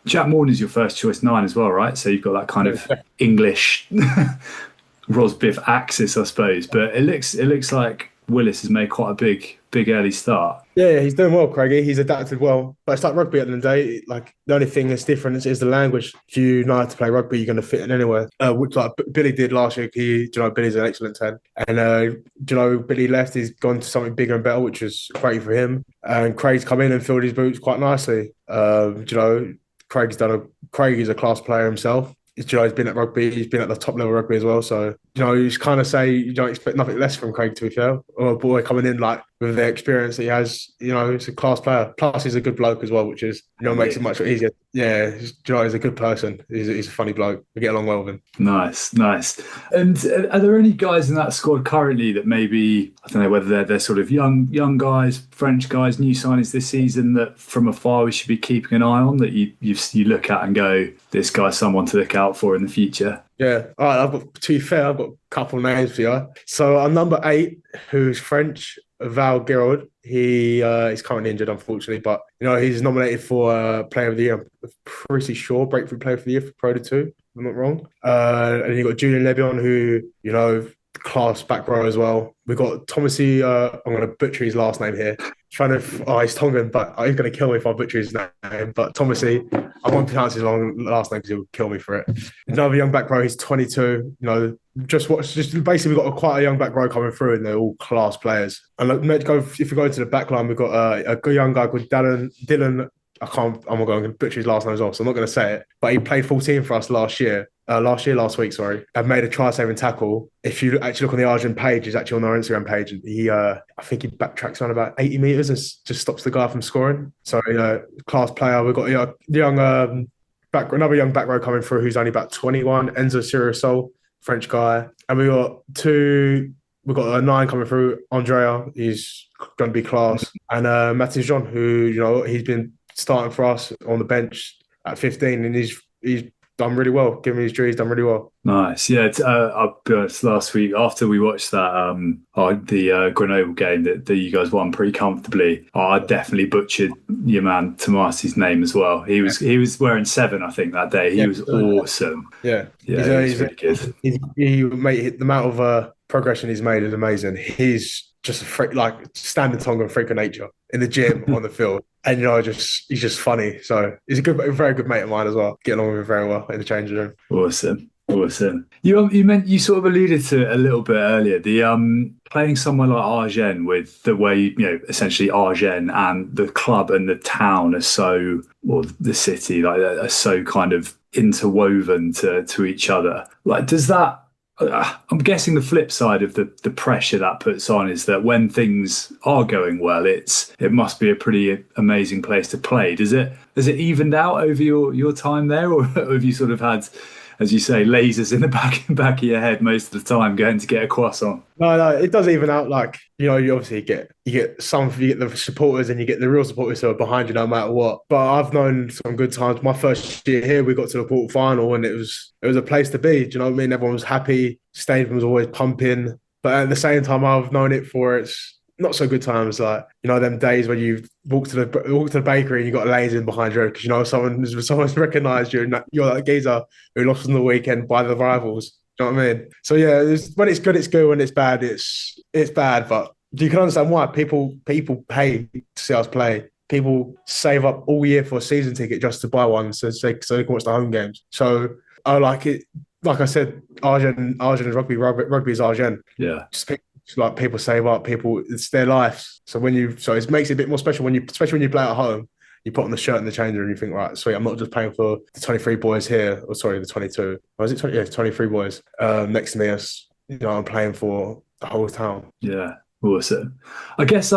Jack Morden's your first choice 9 as well, right? So you've got that kind of English Rosbiff axis, I suppose. But it looks like Willis has made quite a big early start. Yeah, he's doing well, Craigie. He's adapted well. But it's like rugby at the end of the day. Like the only thing that's different is the language. If you know how to play rugby, you're going to fit in anywhere. Which like Billy did last year. Billy's an excellent 10. And Billy left. He's gone to something bigger and better, which is great for him. And Craig's come in and filled his boots quite nicely. Craig is a class player himself. you know, he's been at rugby, he's been at the top level rugby as well. So, you know, you just kind of say you don't expect nothing less from Craig, to be fair. Or a boy coming in like with the experience that he has, you know, he's a class player. Plus, he's a good bloke as well, which is, you know, makes it much easier. Yeah, you know, he's a good person. He's a funny bloke. We get along well with him. Nice. And are there any guys in that squad currently that maybe, I don't know whether they're sort of young guys, French guys, new signings this season that from afar we should be keeping an eye on, that you look at and go, this guy's someone to look out for in the future? Yeah, all right. To be fair, I've got a couple of names for you. So our number 8, who's French, Val Giroud, he's currently injured, unfortunately, but you know he's nominated for Player of the Year. I'm pretty sure Breakthrough Player of the Year for Pro 2. If I'm not wrong. And you got Julian Lebion, who you know class back row as well. We got Thomasy. I'm going to butcher his last name here. He's Tongan, but he's going to kill me if I butcher his name. But Thomasy, I won't pronounce his last name because he'll kill me for it. Another young back row, he's 22. You know, just basically we've got quite a young back row coming through, and they're all class players. And if we go into the back line, we've got a young guy called Dylan. I'm going to butcher his last name as well, so I'm not going to say it. But he played 14 for us last week, and made a try-saving tackle. If you actually look on the Agen page, he's actually on our Instagram page, and I think he backtracks around about 80 metres and just stops the guy from scoring. So, you know, class player. We've got another young back row coming through who's only about 21, Enzo Siriusol, French guy. And we've got a 9 coming through, Andrea, he's going to be class. And Mathis Jean, who, you know, he's been starting for us on the bench at 15, and he's done really well. Give him his due, he's done really well. Nice. Yeah, I'll be honest, last week after we watched that the Grenoble game that you guys won pretty comfortably, I definitely butchered your man Tomasi's name as well. He was wearing 7, I think, that day. He was awesome. Yeah, he's really good. The amount of progression he's made is amazing. He's just a freak, like standard Tongan freak of nature in the gym, on the field. And, you know, he's just funny. So he's a very good mate of mine as well. Get along with him very well in the changing room. Awesome. You sort of alluded to it a little bit earlier. The playing somewhere like Agen, with the way, you know, essentially Agen and the club and the town are so, or the city, like, are so kind of interwoven to each other. Like, does that? I'm guessing the flip side of the pressure that puts on is that when things are going well, it must be a pretty amazing place to play. Has it evened out over your time there, or have you sort of had, as you say, lasers in the back of your head most of the time going to get a croissant? No, it does even out. Like, you know, you obviously get the supporters, and you get the real supporters who are behind you no matter what. But I've known some good times. My first year here, we got to the quarter final, and it was a place to be. Do you know what I mean? Everyone was happy. Stadium was always pumping. But at the same time, I've known it for its not so good times, like, you know, them days when you walk to the bakery and you got a laser in behind you because, you know, someone's recognised you, and you're that geezer who lost on the weekend by the rivals. Do you know what I mean? So yeah, when it's good, it's good. When it's bad, it's bad. But you can understand why people pay to see us play. People save up all year for a season ticket just to buy one, so they can watch the home games. So I like it. Like I said, Agen is rugby is Agen. Yeah. Like, people save up, it's their lives. So it makes it a bit more special especially when you play at home. You put on the shirt in the changer and you think, right, sweet, I'm not just paying for the 23 boys here, or sorry, the 22. Or is it 20? Yeah, 23 boys next to me. As you know, I'm playing for the whole town. Yeah, awesome. I guess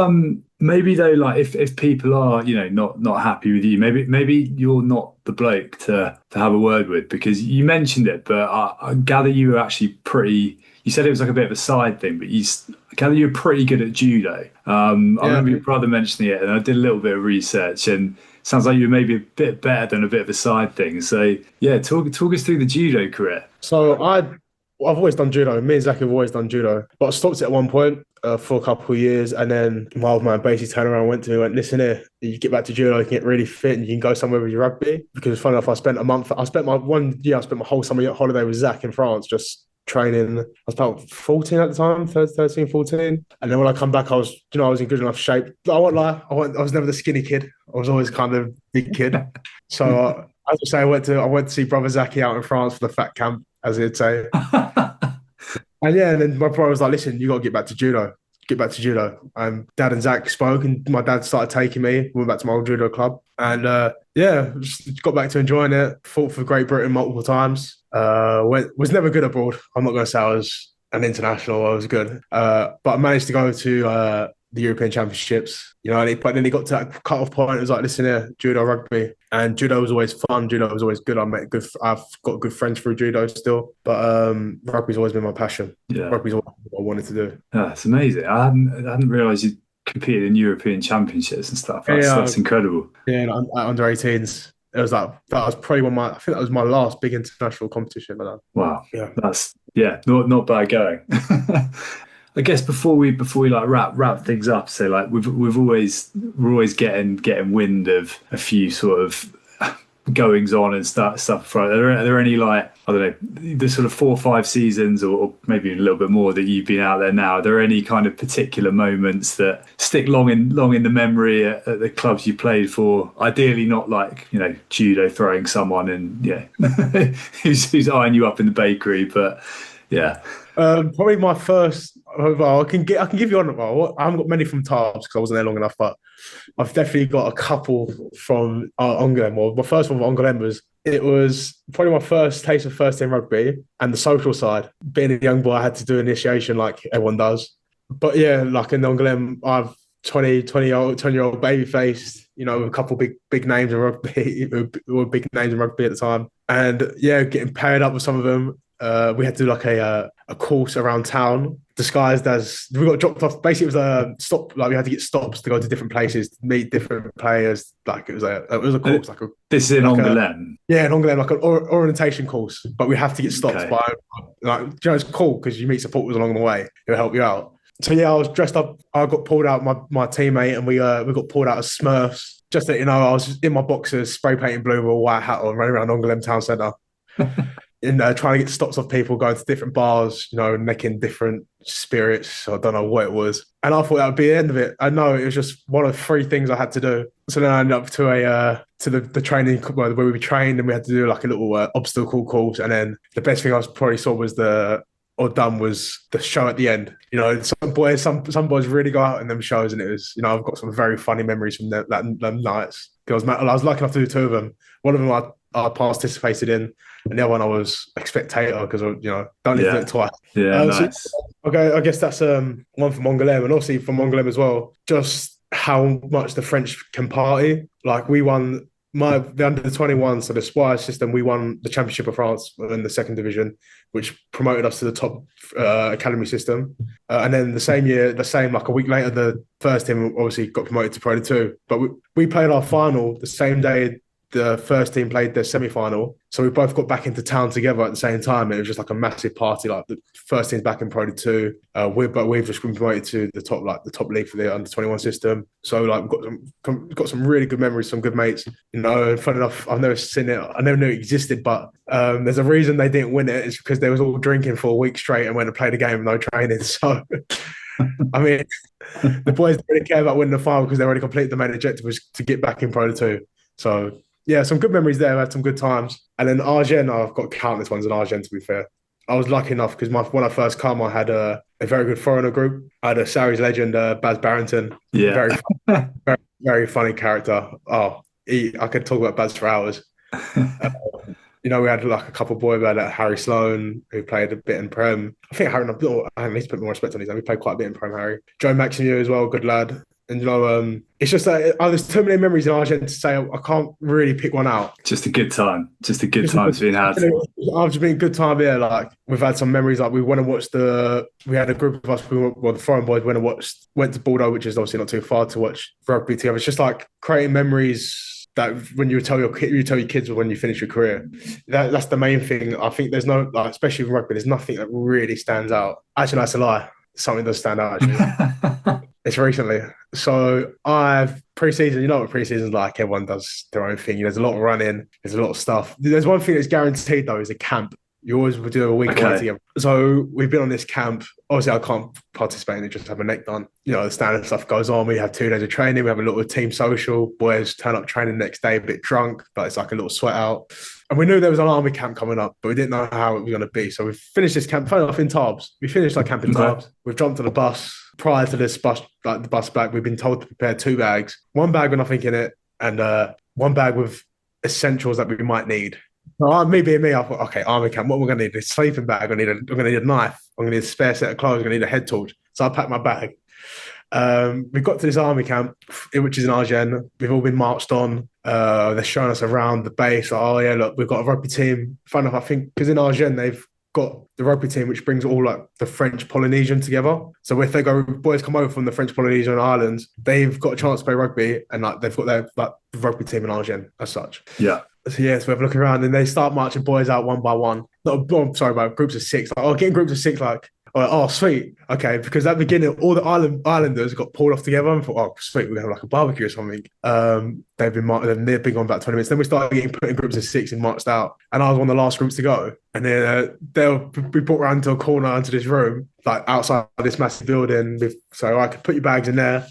maybe though, like if people are, you know, not happy with you, maybe you're not the bloke to have a word with, because you mentioned it, but I gather you were actually pretty. You said it was like a bit of a side thing, but I gather you're pretty good at judo. I remember your brother mentioning it, and I did a little bit of research, and it sounds like you're maybe a bit better than a bit of a side thing. So yeah, talk us through the judo career. So I've always done judo. Me and Zach have always done judo, but I stopped it at one point for a couple of years, and then my old man basically turned around and went to me and went, listen here, you get back to judo, you can get really fit, and you can go somewhere with your rugby. Because funny enough, I spent my whole summer holiday with Zach in France, just training. I was about 14 at the time, 13, 14. And then when I come back, I was in good enough shape. I won't lie, I was never the skinny kid. I was always kind of big kid. So as I say, I went to see Brother Zaki out in France for the fat camp, as he'd say. And then my brother was like, listen, you got to get back to judo. get back to judo. Dad and Zach spoke, and my dad started taking me. Went back to my old judo club, and just got back to enjoying it. Fought for Great Britain multiple times. Was never good abroad. I'm not going to say I was an international. I was good, but I managed to go to the European Championships. But then he got to that cut-off point. It was like, listen here, judo, rugby, and judo was always fun. Judo was always good. I've got good friends through judo still, but rugby's always been my passion. Yeah, rugby's what I wanted to do. That's amazing. I hadn't realised you competed in European Championships and stuff. That's incredible. Yeah, under 18s. It was like that was probably I think that was my last big international competition. Wow. Yeah, that's not bad going. I guess before we like wrap things up, so like we're always getting wind of a few sort of goings on and stuff. Right? Are there any, like, I don't know, the sort of 4 or 5 seasons or maybe a little bit more that you've been out there now? Are there any kind of particular moments that stick long in the memory at the clubs you played for? Ideally, not like, judo throwing someone and who's eyeing you up in the bakery, but yeah. Probably my first. Well, I can give you one. Well, I haven't got many from Tarbes because I wasn't there long enough, but I've definitely got a couple from Angoulême. Well, my first one from Angoulême was probably my first taste of first team rugby and the social side. Being a young boy, I had to do initiation like everyone does. But yeah, like in Angoulême, I've 20-year-old baby faced, with a couple big names in rugby, who were big names in rugby at the time, and yeah, getting paired up with some of them. We had to do like a course around town disguised as we got dropped off. Basically, it was a stop. Like we had to get stops to go to different places to meet different players. Like it was a course. This is in Angoulême. Yeah, in Angoulême, like an orientation course. But we have to get stopped by it's cool because you meet supporters along the way who'll help you out. So yeah, I was dressed up. I got pulled out. My teammate and we got pulled out as Smurfs. Just that I was in my boxers, spray painting blue with a white hat on, running around Angoulême town centre. In trying to get stops of people going to different bars, necking different spirits. I don't know what it was. And I thought that would be the end of it. I know it was just one of 3 things I had to do. So then I ended up to the training where we trained, and we had to do like a little obstacle course. And then the best thing I probably saw was the show at the end. Some boys really go out in them shows, and it was, I've got some very funny memories from them nights. Because I was lucky enough to do 2 of them. One of them I participated in, and the other one I was a spectator because don't need to do it twice. Yeah, nice. So, okay, I guess that's one from Angoulême, and obviously from Angoulême as well. Just how much the French can party. Like we won the under 21, so the Spire system. We won the Championship of France in the 2nd division, which promoted us to the top academy system. And then the same like a week later, the first team obviously got promoted to Pro 2. But we played our final the same day the first team played their semi-final. So we both got back into town together at the same time. It was just like a massive party. Like the first team's back in Pro 2. We've just been promoted to the top league for the under 21 system. So like we've got some really good memories, some good mates. And funny enough, I've never seen it. I never knew it existed, but there's a reason they didn't win it. It's because they was all drinking for a week straight and went to play the game with no training. So I mean, the boys didn't really care about winning the final because they already completed the main objective was to get back in Pro 2. So yeah, some good memories there. I had some good times. And then Agen, I've got countless ones in Agen, to be fair. I was lucky enough because when I first come, I had a very good foreigner group. I had a Sarries legend, Baz Barrington. Yeah. Very, very, very funny character. I could talk about Baz for hours. We had like a couple of boys. We had Harry Sloan, who played a bit in Prem. I think Harry, I need to put more respect on his name. He played quite a bit in Prem, Harry. Joe Maximieux as well, good lad. And it's just that there's too many memories in Agen to say I can't really pick one out. Just a good time. Just a good time to be had. I've just been a good time here. Like we've had some memories. Like we went and watched we had a group of us. The foreign boys went to Bordeaux, which is obviously not too far, to watch rugby together. It's just like creating memories that when you tell your kids when you finish your career. That's the main thing. I think there's no, like, especially with rugby, there's nothing that really stands out. Actually, that's a lie. Something does stand out actually. It's recently. So pre-season, you know what pre-season's like. Everyone does their own thing. There's a lot of running. There's a lot of stuff. There's one thing that's guaranteed though, is a camp. You always would do a week away Okay. together. So we've been on this camp. Obviously, I can't participate in it, just have my neck done. You know, the standard stuff goes on. We have 2 days of training. We have a little team social. Boys turn up training the next day, a bit drunk, but it's like a little sweat out. And we knew there was an army camp coming up, but we didn't know how it was going to be. So we finished this camp, funny enough, in Tarbes. We finished our camp in Tarbes. We've jumped on the bus. Prior to this bus, like the bus back, we've been told to prepare 2 bags. 1 bag with nothing in it, and 1 bag with essentials that we might need. So me being me, I thought, okay, army camp, what we're going to need? A sleeping bag. I'm going to need a knife. I'm going to need a spare set of clothes. I'm going to need a head torch. So I packed my bag. We got to this army camp, which is in Agen. We've all been marched on. They're showing us around the base. Like, oh yeah, look, we've got a rugby team. Fun enough, I think, because in Agen they've got the rugby team, which brings all like the French Polynesian together. So if they go, boys come over from the French Polynesian islands, they've got a chance to play rugby, and like they've got their like the rugby team in Agen as such. Yeah. So yes, we're looking around, and they start marching boys out one by one. I'm sorry, about groups of 6. Like, getting groups of 6, like, oh, sweet, okay. Because at the beginning, all the islanders got pulled off together and thought, oh, sweet, we're gonna have like a barbecue or something. They've been gone about 20 minutes. Then we started getting put in groups of 6 and marched out, and I was one of the last groups to go. And then they'll be brought around to a corner into this room, like outside this massive building. So I could put your bags in there.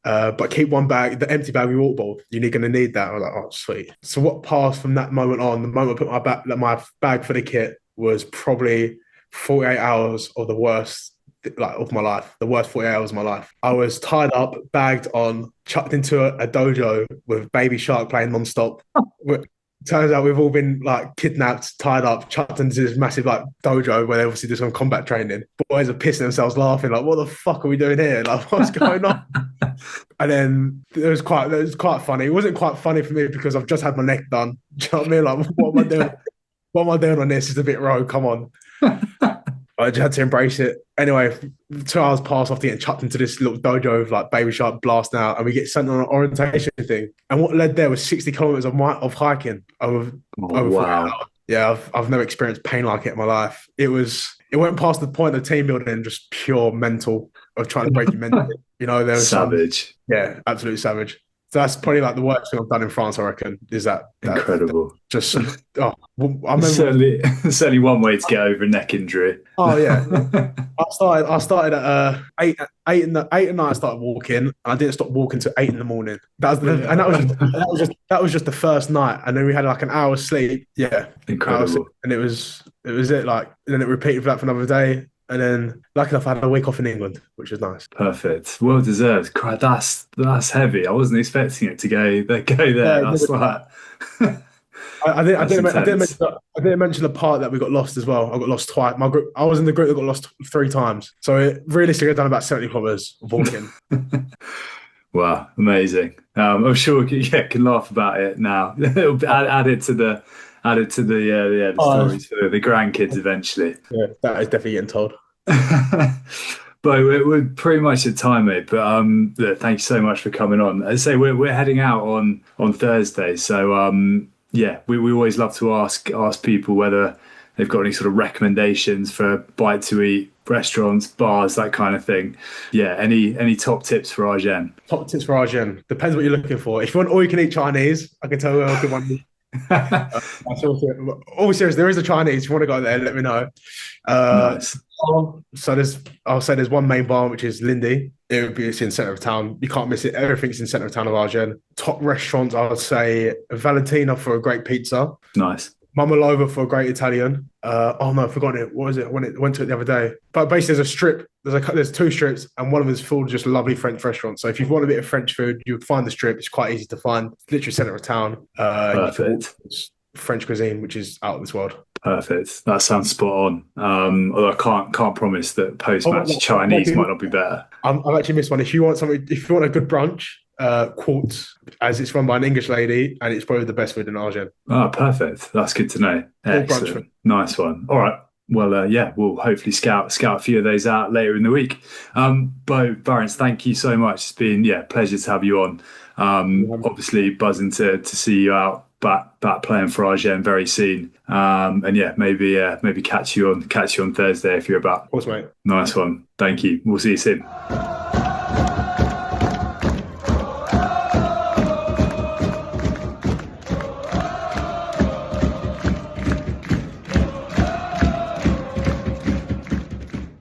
But keep 1 bag, the empty bag we waterboard. You're going to need that. I was like, oh, sweet. So what passed from that moment on, the moment I put my bag for the kit, was probably 48 hours of the worst, like, of my life. The worst 48 hours of my life. I was tied up, bagged on, chucked into a dojo with Baby Shark playing nonstop. Turns out we've all been like kidnapped, tied up, chucked into this massive like dojo where they obviously do some combat training. Boys are pissing themselves laughing, like, what the fuck are we doing here? Like, what's going on? And then it was quite funny. It wasn't quite funny for me because I've just had my neck done. Do you know what I mean? Like, what am I doing? What am I doing on this? It's a bit rogue. Come on. I just had to embrace it. Anyway, 2 hours passed after getting chucked into this little dojo of like Baby Shark blasting out, and we get sent on an orientation thing. And what led there was 60 kilometers of hiking over 4 hours. Yeah, I've never experienced pain like it in my life. It went past the point of team building, just pure mental, of trying to break your mental. You know, there was savage. Absolutely savage. So that's probably like the worst thing I've done in France, I reckon, is that incredible. Just, I remember, certainly one way to get over a neck injury. Oh yeah, I started at 8 at night. I started walking, and I didn't stop walking till 8 in the morning. That was just the first night, and then we had like an hour's sleep. Yeah, incredible. And it was it. Like, and then it repeated for that for another day. And then, lucky enough, I had a week off in England, which was nice. Perfect. Well deserved. Christ, that's heavy. I wasn't expecting it to go there. That's like... I didn't mention the part that we got lost as well. I got lost twice. My group, I was in the group that got lost 3 times. So realistically, I've done about 70 kilometers of walking. Wow, amazing. I'm sure we can laugh about it now. It'll add it to the stories for the grandkids eventually. Yeah, that is definitely getting told. But we're pretty much at time, mate. But look, thank you so much for coming on. As I say, we're heading out on Thursday, so we always love to ask people whether they've got any sort of recommendations for bite to eat, restaurants, bars, that kind of thing. Yeah, any top tips for Agen? Top tips for Agen. Depends what you're looking for. If you want all you can eat Chinese, I can tell you a good one. All serious, there is a Chinese. If you want to go there, let me know. Nice. So I'll say there's one main bar, which is Lindy. It's in centre of town. You can't miss it. Everything's in centre of town of Agen. Top restaurants, I would say Valentina for a great pizza. Nice. Mama Lova for a great Italian. I've forgotten it. What was it? Went to it the other day. But basically, there's a strip. There's 2 strips, and one of them is full of just lovely French restaurants. So if you want a bit of French food, you would find the strip. It's quite easy to find. It's literally centre of town. Perfect. French cuisine, which is out of this world. Perfect. That sounds spot on. Although I can't promise that post-match Chinese might not be better. I've actually missed one. If you want a good brunch, Quartz, as it's run by an English lady, and it's probably the best food in Agen. Oh, perfect. That's good to know. Excellent. Nice one. All right. Well, we'll hopefully scout a few of those out later in the week. Beau Farrance, thank you so much. It's been pleasure to have you on. Obviously buzzing to see you out back playing for Agen very soon. Maybe catch you on Thursday if you're about. Of course, mate. Nice one. Thank you. We'll see you soon.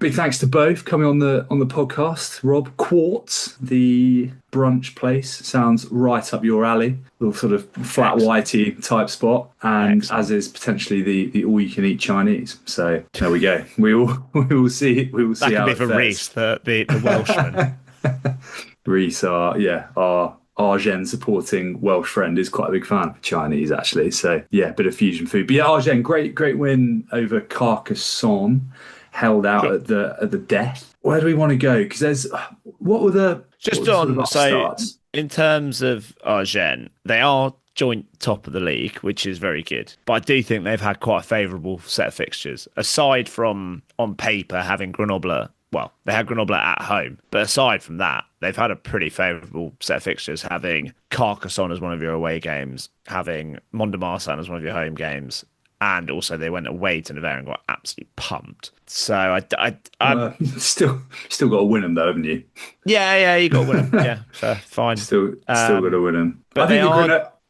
big thanks to both coming on the podcast. Rob, Quartz, the brunch place, sounds right up your alley. Little sort of flat whitey type spot, and as is potentially the all you can eat Chinese. So there we go. We will see. We will see that how could be it for fares. Reese, the Welshman. Reese, our Agen supporting Welsh friend, is quite a big fan of Chinese, actually. So yeah, bit of fusion food. But yeah, Agen, great win over Carcassonne, held out at the death. Where do we want to go? Because there's in terms of Agen, they are joint top of the league, which is very good. But I do think they've had quite a favourable set of fixtures. Aside from, on paper, having Grenoble, well, they had Grenoble at home. But aside from that, they've had a pretty favourable set of fixtures, having Carcassonne as one of your away games, having Mont-de-Marsan as one of your home games. And also they went away to Nevers and got absolutely pumped. So I still got to win them though, haven't you? Yeah, you got to win them. Yeah, fine. Still got to win them. But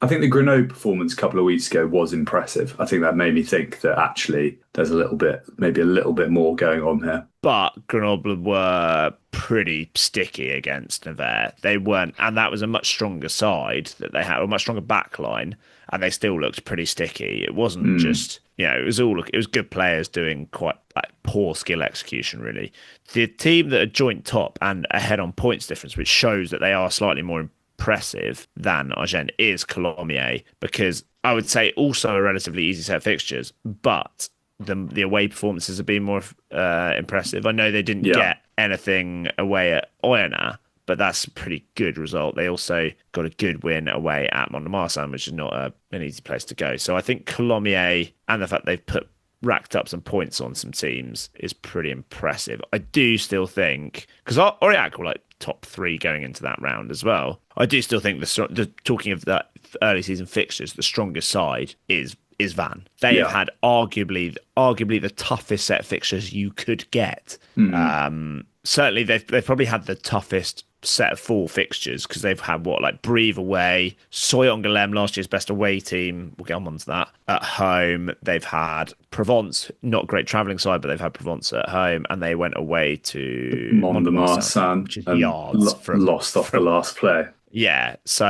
I think the Grenoble performance a couple of weeks ago was impressive. I think that made me think that actually there's maybe a little bit more going on here. But Grenoble were pretty sticky against Nevers. They weren't, and that was a much stronger side that they had, a much stronger backline, and they still looked pretty sticky. It wasn't just, it was good players doing quite poor skill execution, really. The team that are joint top and ahead on points difference, which shows that they are slightly more impressive than Agen, is Colomiers, because I would say also a relatively easy set of fixtures, but the away performances have been more impressive. I know they didn't get anything away at Oyonnax, but that's a pretty good result. They also got a good win away at Mont-de-Marsan, which is not an easy place to go. So I think Colomiers, and the fact they've racked up some points on some teams, is pretty impressive. I do still think, because Aurillac were top 3 going into that round as well. I do still think talking of that early season fixtures, the strongest side is Van. They have had arguably the toughest set of fixtures you could get. Certainly, they've probably had the toughest set of 4 fixtures, because they've had Brive away, Soyongalem, last year's best away team, we'll get on to that, at home. They've had Provence, not a great travelling side, but they've had Provence at home, and they went away to Mont-de-Marsan, which is yards lost off the last play. Yeah, so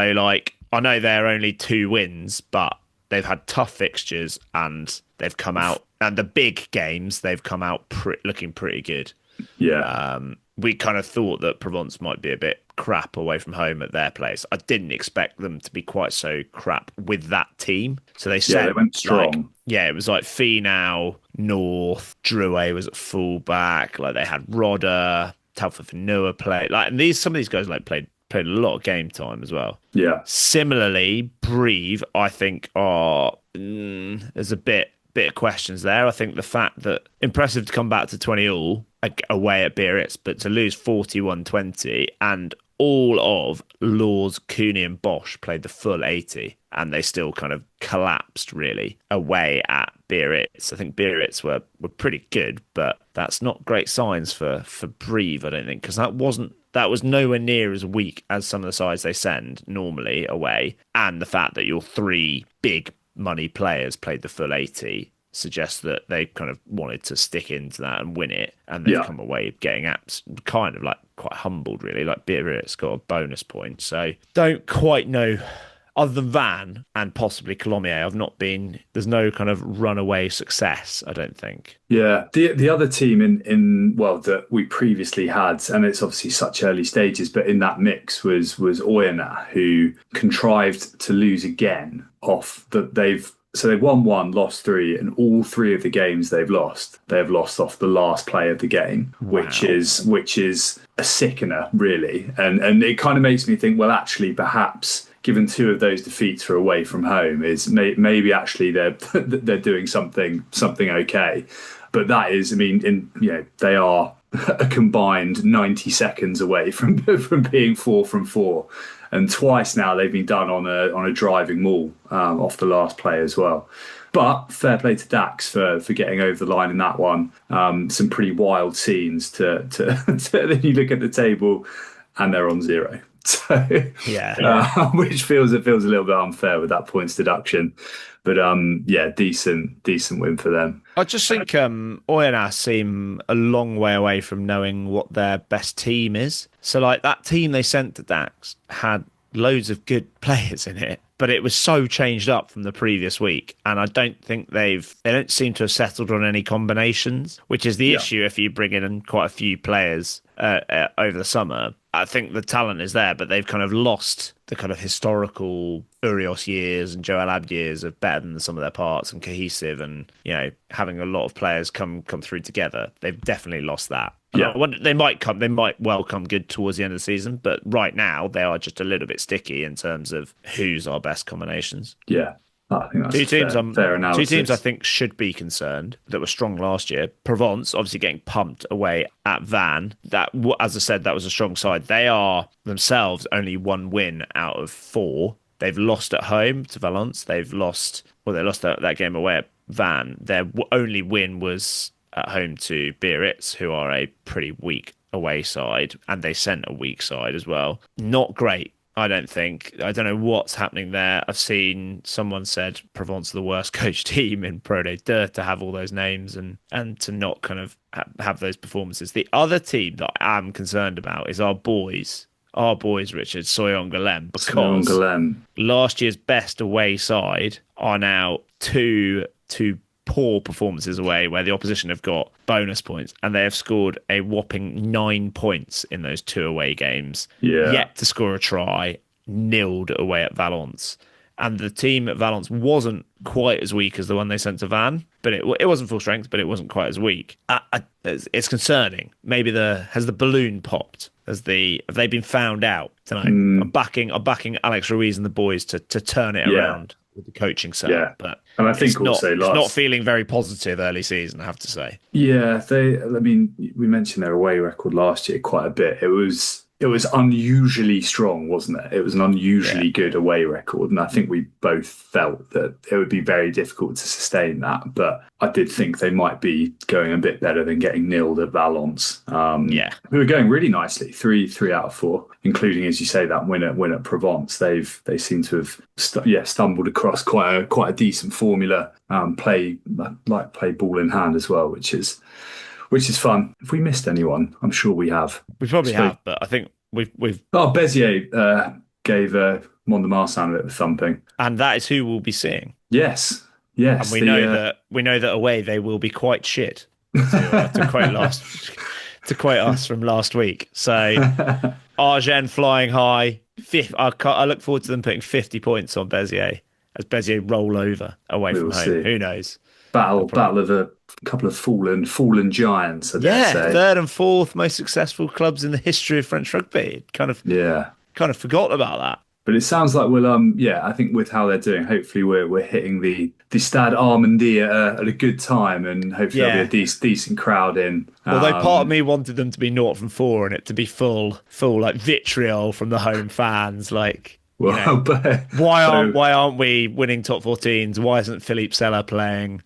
I know they're only 2 wins, but they've had tough fixtures, and they've come out, and the big games, they've come out looking pretty good. Yeah. We kind of thought that Provence might be a bit crap away from home at their place. I didn't expect them to be quite so crap with that team. So they went strong. It was Finau, North, Drouet was at fullback. They had Rodder, Taufifenua played. And some of these guys played a lot of game time as well. Yeah. Similarly, Brive, I think, there's a bit of questions there. I think the fact that impressive to come back to 20-all away at Biarritz, but to lose 41-20, and all of Laws, Cooney and Bosch played the full 80, and they still kind of collapsed really away at Biarritz. I think Biarritz were pretty good, but that's not great signs for Brive, I don't think, because that was nowhere near as weak as some of the sides they send normally away, and the fact that your 3 big money players played the full 80 suggests that they kind of wanted to stick into that and win it, and they've come away getting kind of quite humbled, really. Biarritz got a bonus point, so don't quite know. Other than Van and possibly Colomiers, there's no kind of runaway success, I don't think. Yeah, the other team in that we previously had, and it's obviously such early stages, but in that mix was Oyonnax, who contrived to lose again So they've won 1, lost 3, and all 3 of the games they've lost off the last play of the game, which is a sickener, really. And it kind of makes me think, well, actually, perhaps given 2 of those defeats were away from home, is maybe actually they're doing something okay. But that is, they are a combined 90 seconds away from being 4 from 4. And twice now they've been done on a driving maul off the last play as well. But fair play to Dax for getting over the line in that one. Some pretty wild scenes to then you look at the table and they're on 0. So which feels a little bit unfair with that points deduction. But decent win for them. I just think Oyonnax seem a long way away from knowing what their best team is. So like that team they sent to Dax had loads of good players in it, but it was so changed up from the previous week, and I don't think they don't seem to have settled on any combinations, which is the issue if you bring in quite a few players over the summer. I think the talent is there, but they've kind of lost the kind of historical Urios years and Joel Abd years of better than the sum of their parts and cohesive, and having a lot of players come through together. They've definitely lost that. Yeah, they might well come good towards the end of the season, but right now they are just a little bit sticky in terms of who's our best combinations. Yeah. I think that's fair analysis. Two teams I think should be concerned that were strong last year. Provence, obviously getting pumped away at Vannes. That, as I said, that was a strong side. They are themselves only 1 win out of 4. They've lost at home to Valence. They lost that game away at Vannes. Their only win was at home to Biarritz, who are a pretty weak away side, and they sent a weak side as well. Not great. I don't think. I don't know what's happening there. I've seen someone said Provence are the worst coach team in Pro D2 to have all those names and to not kind of have those performances. The other team that I am concerned about is our boys, Richard, Soyon-Guillem, because last year's best away side are now two poor performances away where the opposition have got bonus points, and they have scored a whopping 9 points in those 2 away games. Yet to score a try, nilled away at Valence. And the team at Valence wasn't quite as weak as the one they sent to Vannes, but it wasn't full strength, but it wasn't quite as weak. It's concerning. Maybe has the balloon popped? Have they been found out tonight? I'm backing Alex Ruiz and the boys to turn it around with the coaching setup, but and I think it's not feeling very positive early season, I have to say. Yeah, we mentioned their away record last year quite a bit. It was unusually strong, wasn't it? It was an unusually good away record, and I think we both felt that it would be very difficult to sustain that. But I did think they might be going a bit better than getting nilled at Valence. We were going really nicely, 3 out of 4, including, as you say, that win at Provence. They seem to have stumbled across quite a decent formula. Play ball in hand as well, which is fun. If we missed anyone, I'm sure we have. We probably have, but I think we've. Béziers gave Mont de Marsan a bit of a thumping, and that is who we'll be seeing. Yes. And we know that away they will be quite shit. To quote us from last week. So Agen flying high. I look forward to them putting 50 points on Béziers as Béziers roll over away from home. See. Who knows? Battle of a couple of fallen giants. I dare say. 3rd and 4th most successful clubs in the history of French rugby. Kind of forgot about that. But it sounds like we'll I think with how they're doing, hopefully we're hitting the Stade Armandie at a good time, and hopefully there'll be a decent crowd in. Although part of me wanted them to be 0 from 4 and it to be full like vitriol from the home fans, like. Why aren't we winning top 14s? Why isn't Philippe Sella playing?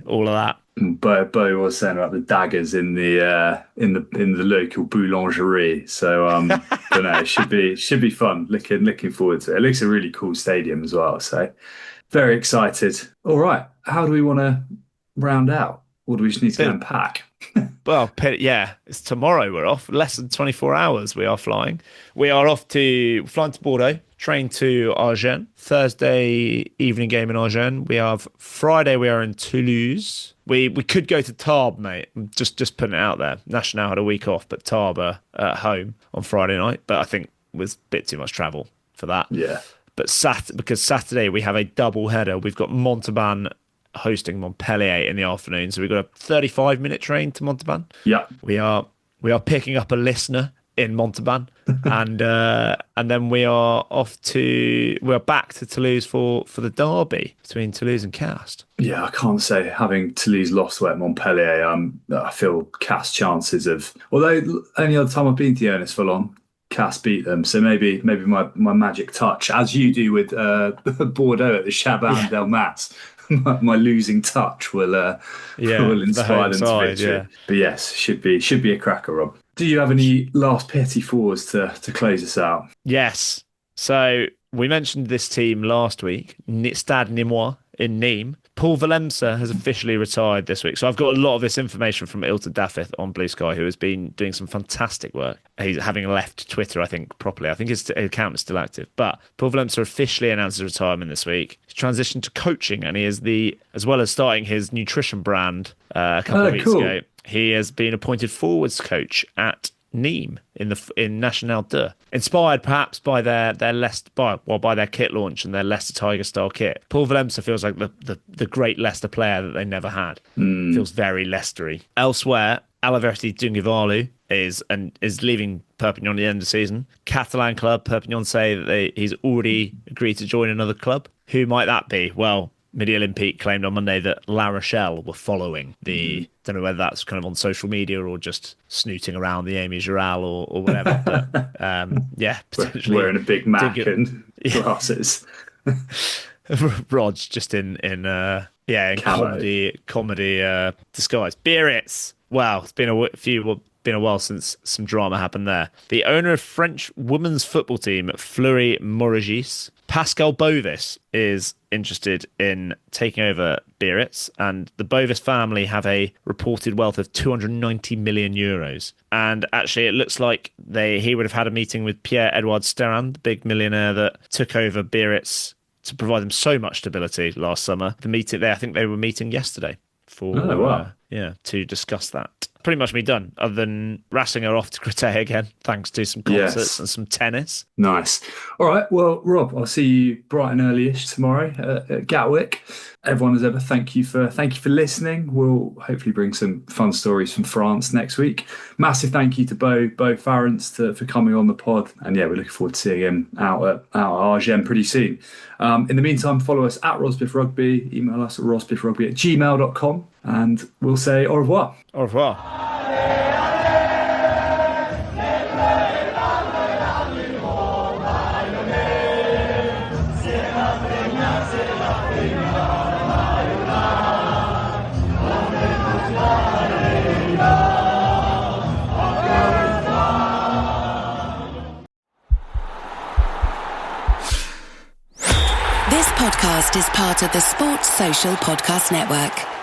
All of that. But Bo was saying about the daggers in the local boulangerie. So but no, it should be fun. Looking forward to it. It looks a really cool stadium as well. So very excited. All right, how do we want to round out? Or do we just need to go and pack? Well, it's tomorrow we're off. Less than 24 hours we are flying. We are flying to Bordeaux, train to Agen. Thursday evening game in Agen. We have Friday we are in Toulouse. We could go to Tarbes, mate. Just putting it out there. National had a week off, but Tarbes are at home on Friday night. But I think it was a bit too much travel for that. Yeah. But because Saturday we have a double header. We've got Montauban hosting Montpellier in the afternoon, so we've got a 35-minute train to Montauban. Yeah, we are picking up a listener in Montauban, and then we are back to Toulouse for the derby between Toulouse and Cast. Yeah, I can't say having Toulouse lost away at Montpellier. I feel Cast chances of, although only other time I've been to Ernest Fallon, Cast beat them, so maybe my magic touch, as you do with Bordeaux at the Chaban Delmas. My losing touch will inspire them to victory. Yeah. But yes, should be a cracker, Rob. Do you have any last Petit fours to close us out? Yes. So we mentioned this team last week, Stade Nîmois in Nîmes. Paul Valemsa has officially retired this week. So I've got a lot of this information from Ilta Daffith on Blue Sky, who has been doing some fantastic work. He's having left Twitter, I think, properly. I think his account is still active. But Paul Valemsa officially announced his retirement this week. He's transitioned to coaching, and he is as well as starting his nutrition brand a couple of weeks ago, he has been appointed forwards coach at Nîmes in National 2, inspired perhaps by their kit launch and their Leicester Tiger style kit. Paul Valemsa feels like the great Leicester player that they never had. Feels very Leicestery. Elsewhere, Alaverti Dungivalu is leaving Perpignan at the end of the season. Catalan club Perpignan say that he's already agreed to join another club. Who might that be? Well, Midi Olympique claimed on Monday that La Rochelle were following the. Don't know whether that's kind of on social media or just snooting around the Amy Giral or whatever. But yeah, potentially wearing a big Mac and glasses. Rod's just in comedy disguise. Biarritz. Wow, it's been a while since some drama happened there. The owner of French women's football team, Fleury Morigis, Pascal Bovis, is interested in taking over Biarritz, and the Bovis family have a reported wealth of 290 million euros. And actually, it looks like he would have had a meeting with Pierre-Edouard Sterran, the big millionaire that took over Biarritz to provide them so much stability last summer. I think they were meeting yesterday to discuss that. Pretty much me done, other than Rasinger off to Créteil again, thanks to some concerts and some tennis. Nice. All right, well, Rob, I'll see you bright and early-ish tomorrow at Gatwick. Everyone as ever, thank you for listening. We'll hopefully bring some fun stories from France next week. Massive thank you to Beau Farrance for coming on the pod. And yeah, we're looking forward to seeing him out at Agen pretty soon. In the meantime, follow us at Rosbiff Rugby, email us at rosbiffrugby@gmail.com, and we'll say au revoir. Au revoir. This podcast is part of the Sports Social Podcast Network.